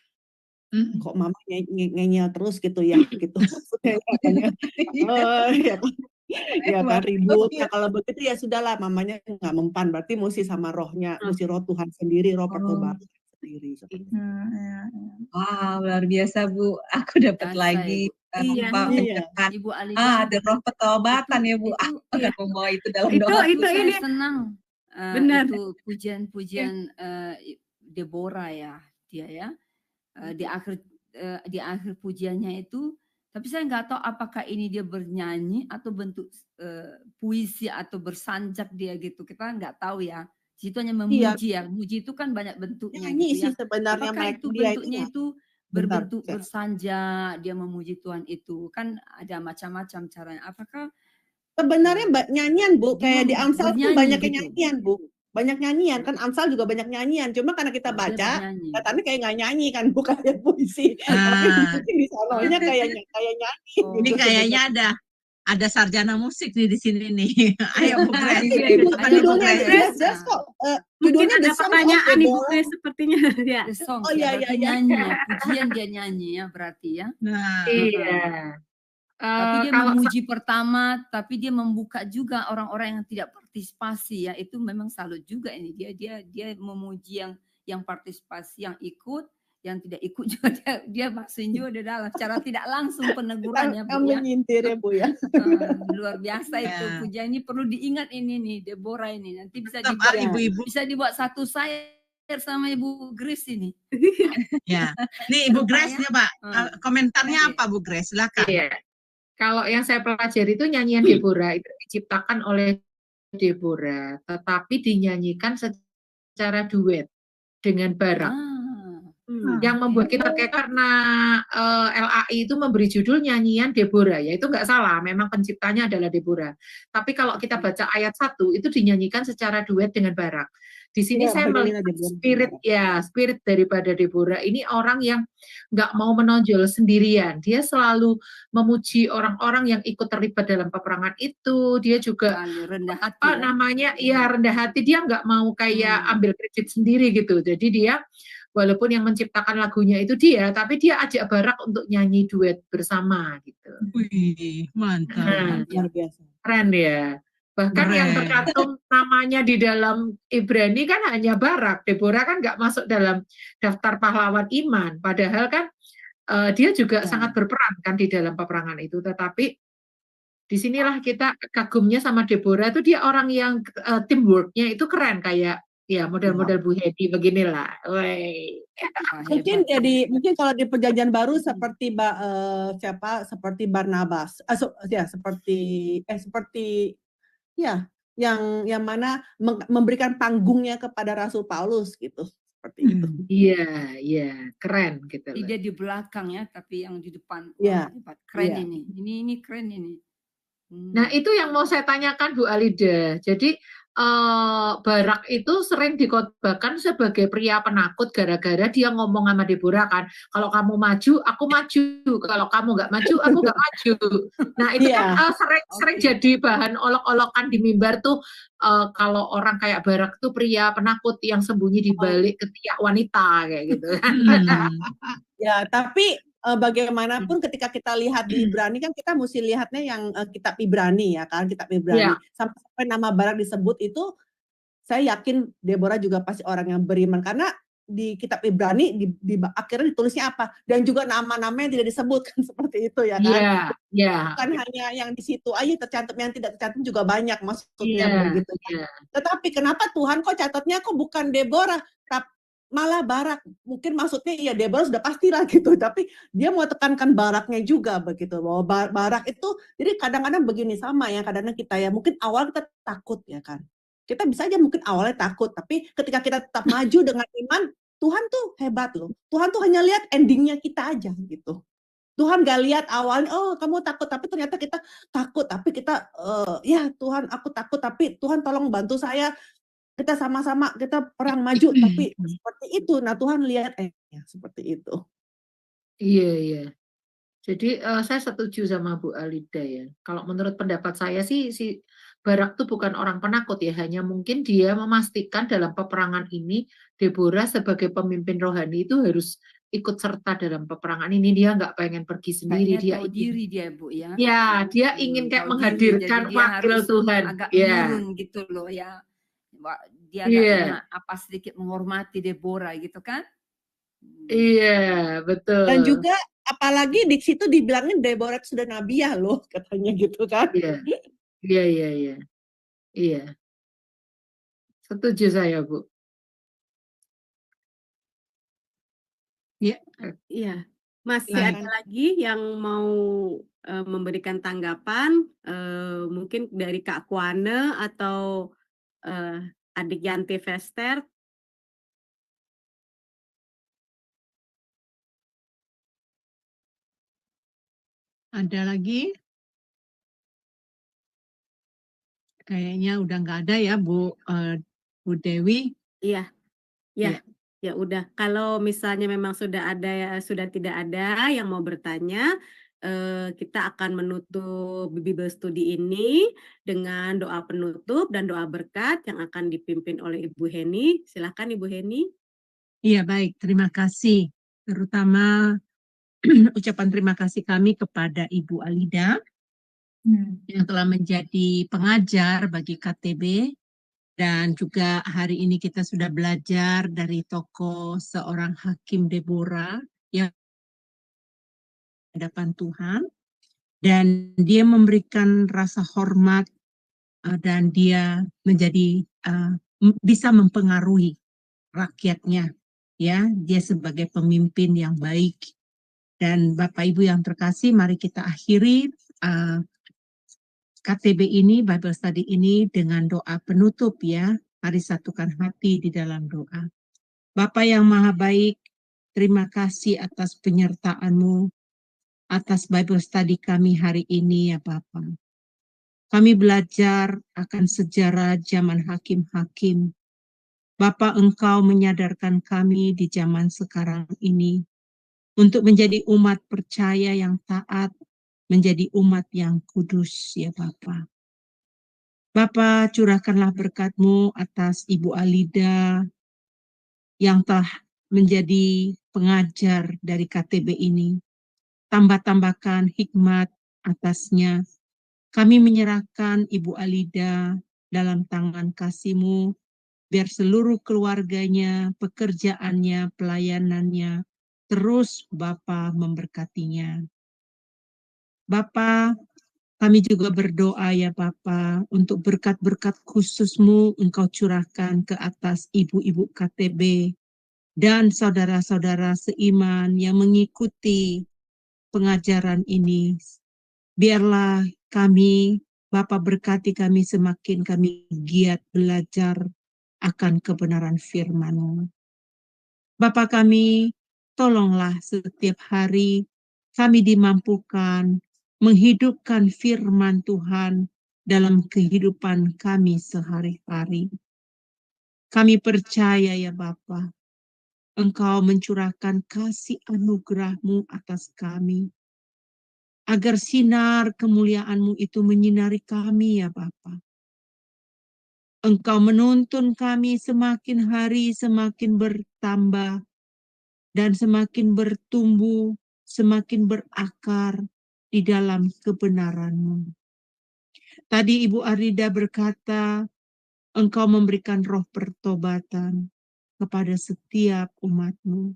kok mama ngeyel terus gitu ya, gitu. Ya kan ributnya, kalau begitu ya sudahlah, mamanya nggak mempan, berarti mesti sama rohnya, mesti roh Tuhan sendiri, roh pertobatan sendiri. Wah, luar biasa Bu. Aku dapat lagi Ibu Alida. ada roh pertobatan ya Bu. Aku akan membawa itu dalam doa. Itu ini senang. Benar. Itu pujian-pujian Deborah ya, dia ya. Di akhir pujiannya itu, tapi saya nggak tahu apakah ini dia bernyanyi atau bentuk puisi atau bersanjak dia gitu, kita nggak tahu ya. Situ hanya memuji ya, memuji itu kan banyak bentuknya nyanyi gitu ya. Sih sebenarnya Apakah itu bentuknya itu berbentuk bersanjak, dia memuji Tuhan itu kan ada macam-macam caranya. Apakah sebenarnya nyanyian Bu, kayak di Amsal tuh banyak gitu. nyanyian Bu. Banyak nyanyian kan, Amsal juga banyak nyanyian, cuma karena kita baca katanya kayak nggak nyanyi kan, bukan kayak puisi. Tapi mungkin di sononya kayak nyanyi. Ini kayaknya ada sarjana musik nih di sini nih. Ayo Bu Grace. Judulnya jelas kok. Mungkin ada pertanyaan Ibu Grace sepertinya ya. Oh iya. Nyanyi ya, pujian dia nyanyi ya berarti ya. Nah, iya. Tapi dia memuji pertama, tapi dia membuka juga orang-orang yang tidak partisipasi ya, itu memang salut juga ini, dia memuji yang partisipasi, yang ikut, yang tidak ikut juga dia masukin juga di dalam secara tidak langsung penegurannya Bu ya. Menyintir ya Bu ya. Luar biasa itu pujian ini, perlu diingat ini nih Deborah ini, nanti bisa dibuat satu sama Ibu Grace ini. Ya, nih Ibu Grace ya Pak, komentarnya apa Bu Grace? Silakan. Iya. Kalau yang saya pelajari itu nyanyian Deborah itu diciptakan oleh Deborah, tetapi dinyanyikan secara duet dengan Barak. Yang membuat kita kayak karena LAI itu memberi judul nyanyian Deborah, ya itu nggak salah, memang penciptanya adalah Deborah. Tapi kalau kita baca ayat 1 itu dinyanyikan secara duet dengan Barak. Di sini saya melihat spirit daripada Deborah ini orang yang nggak mau menonjol sendirian. Dia selalu memuji orang-orang yang ikut terlibat dalam peperangan itu. Dia juga rendah hati. Rendah hati. Dia nggak mau kayak ambil kredit sendiri gitu. Jadi dia walaupun yang menciptakan lagunya itu dia, tapi dia ajak Barak untuk nyanyi duet bersama gitu. Wih, mantap. Nah, Luar biasa. keren ya. Bahkan yang Keren. tercantum namanya di dalam Ibrani kan hanya Barak. Deborah kan nggak masuk dalam daftar pahlawan iman. Padahal kan dia juga Ya. sangat berperan kan di dalam peperangan itu. Tetapi disinilah kita kagumnya sama Deborah itu dia orang yang teamworknya itu keren kayak ya model-model Bu Hedi beginilah. Wey. Wah, Mungkin hebat. mungkin kalau di perjanjian baru seperti seperti Barnabas, seperti ya yang mana memberikan panggungnya kepada Rasul Paulus gitu, seperti itu. Iya, iya, keren gitu Jadi loh. dia di belakang ya, tapi yang di depan Iya, wah, hebat. Keren iya. ini keren ini. Nah, itu yang mau saya tanyakan Bu Alida. Jadi Barak itu sering dikotbahkan sebagai pria penakut gara-gara dia ngomong sama Deborah kan, kalau kamu maju, aku maju. Kalau kamu nggak maju, aku nggak maju. Nah, itu kan Iya. sering jadi bahan olok-olokan di mimbar tuh kalau orang kayak Barak tuh pria penakut yang sembunyi di balik ketiak wanita kayak gitu kan. Ya, tapi bagaimanapun ketika kita lihat di Ibrani kan kita mesti lihatnya yang kitab Ibrani ya kan, kitab Ibrani. Iya. Sampai nama Barak disebut itu saya yakin Deborah juga pasti orang yang beriman karena di kitab Ibrani di akhirnya ditulisnya apa dan juga nama-namanya tidak disebutkan seperti itu ya kan. Iya, iya. Bukan hanya yang di situ aja tercantum, yang tidak tercantum juga banyak maksudnya Iya, begitu kan. iya. Tetapi kenapa Tuhan kok catatnya kok bukan Deborah, malah Barak? Mungkin maksudnya ya Deborah sudah pastilah gitu, tapi dia mau tekankan Baraknya juga begitu, bahwa Barak itu, jadi kadang-kadang begini sama ya, kadang-kadang kita ya mungkin awal kita takut ya kan. Kita bisa aja mungkin awalnya takut, tapi ketika kita tetap maju dengan iman, Tuhan tuh hebat loh. Tuhan tuh hanya lihat endingnya kita aja gitu. Tuhan gak lihat awalnya, oh kamu takut, tapi ternyata kita takut, tapi kita, ya Tuhan aku takut, tapi Tuhan tolong bantu saya, kita sama-sama, kita perang maju, tapi seperti itu. Nah Tuhan lihat, ya seperti itu. Iya, iya. Jadi saya setuju sama Bu Alida ya. Kalau menurut pendapat saya sih, si Barak tuh bukan orang penakut ya, hanya mungkin dia memastikan dalam peperangan ini Deborah sebagai pemimpin rohani itu harus ikut serta dalam peperangan ini. Dia nggak pengen pergi sendiri, Kayaknya dia tahu ingin, diri dia Bu ya. ya dia ingin kayak Tahu diri, menghadirkan jadi dia wakil harus Tuhan. agak Ya, menurun gitu loh ya. Dia iya, kayaknya apa sedikit menghormati Deborah gitu kan. iya, betul. Dan juga apalagi di situ dibilangin Deborah itu sudah nabiah loh, katanya gitu kan. Iya, iya, iya, iya. Iya. Setuju saya, Bu. Iya, masih Baik. ada lagi yang mau memberikan tanggapan, mungkin dari Kak Kuane atau adik Yanti Vester. Ada lagi? Kayaknya udah nggak ada ya Bu Dewi. Iya, ya, Iya. ya udah. Kalau misalnya memang sudah tidak ada yang mau bertanya, kita akan menutup Bible Study ini dengan doa penutup dan doa berkat yang akan dipimpin oleh Ibu Heni. Silakan Ibu Heni. Iya baik, terima kasih. Terutama ucapan terima kasih kami kepada Ibu Alida yang telah menjadi pengajar bagi KTB, dan juga hari ini kita sudah belajar dari tokoh seorang Hakim Deborah yang di hadapan Tuhan, dan dia memberikan rasa hormat dan dia menjadi bisa mempengaruhi rakyatnya, ya, dia sebagai pemimpin yang baik. Dan Bapak Ibu yang terkasih, mari kita akhiri KTB ini, Bible Study ini dengan doa penutup ya. Mari satukan hati di dalam doa. Bapa yang Maha Baik, terima kasih atas penyertaan-Mu atas Bible Study kami hari ini ya Bapa. Kami belajar akan sejarah zaman hakim-hakim. Bapa, Engkau menyadarkan kami di zaman sekarang ini untuk menjadi umat percaya yang taat, menjadi umat yang kudus ya Bapa. Bapa, curahkanlah berkat-Mu atas Ibu Alida yang telah menjadi pengajar dari KTB ini. Tambah-tambahkan hikmat atasnya. Kami menyerahkan Ibu Alida dalam tangan kasih-Mu, biar seluruh keluarganya, pekerjaannya, pelayanannya, terus Bapa memberkatinya. Bapa, kami juga berdoa ya Bapa, untuk berkat-berkat khusus-Mu Engkau curahkan ke atas ibu-ibu KTB dan saudara-saudara seiman yang mengikuti pengajaran ini. Biarlah kami, Bapa berkati kami semakin kami giat belajar akan kebenaran firman-Mu. Bapa kami, tolonglah setiap hari kami dimampukan menghidupkan firman Tuhan dalam kehidupan kami sehari-hari. Kami percaya ya Bapa, Engkau mencurahkan kasih anugerah-Mu atas kami, agar sinar kemuliaan-Mu itu menyinari kami ya Bapa. Engkau menuntun kami semakin hari semakin bertambah dan semakin bertumbuh, semakin berakar di dalam kebenaran-Mu. Tadi Ibu Arida berkata, Engkau memberikan roh pertobatan kepada setiap umat-Mu.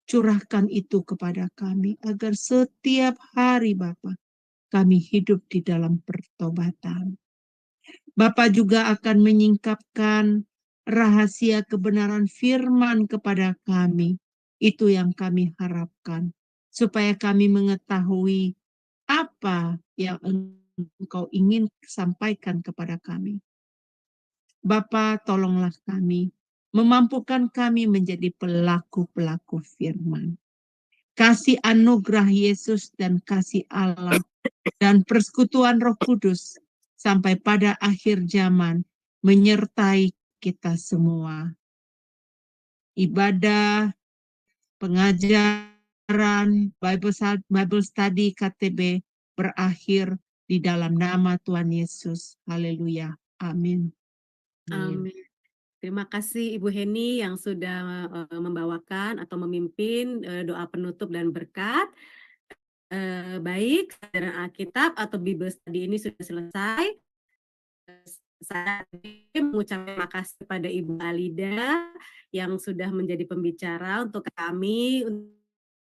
Curahkan itu kepada kami, agar setiap hari Bapa, kami hidup di dalam pertobatan. Bapa juga akan menyingkapkan rahasia kebenaran firman kepada kami. Itu yang kami harapkan, supaya kami mengetahui apa yang Engkau ingin sampaikan kepada kami. Bapa, tolonglah kami, memampukan kami menjadi pelaku-pelaku firman. Kasih anugerah Yesus dan kasih Allah dan persekutuan Roh Kudus sampai pada akhir zaman menyertai kita semua. Ibadah, pengajaran, Bible study KTB berakhir di dalam nama Tuhan Yesus. Haleluya. Amin. Amin. Terima kasih Ibu Heni yang sudah membawakan atau memimpin doa penutup dan berkat. Baik, pelajaran Alkitab atau Bible study ini sudah selesai. Saya mengucapkan terima kasih kepada Ibu Alida yang sudah menjadi pembicara untuk kami,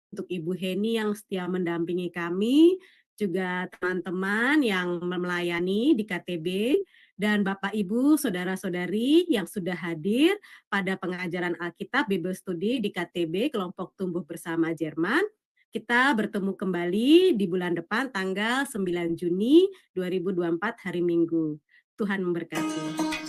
untuk Ibu Heni yang setia mendampingi kami, juga teman-teman yang melayani di KTB, dan Bapak Ibu, Saudara-saudari yang sudah hadir pada pengajaran Alkitab Bible Study di KTB Kelompok Tumbuh Bersama Jerman. Kita bertemu kembali di bulan depan tanggal 9 Juni 2024 hari Minggu. Tuhan memberkati.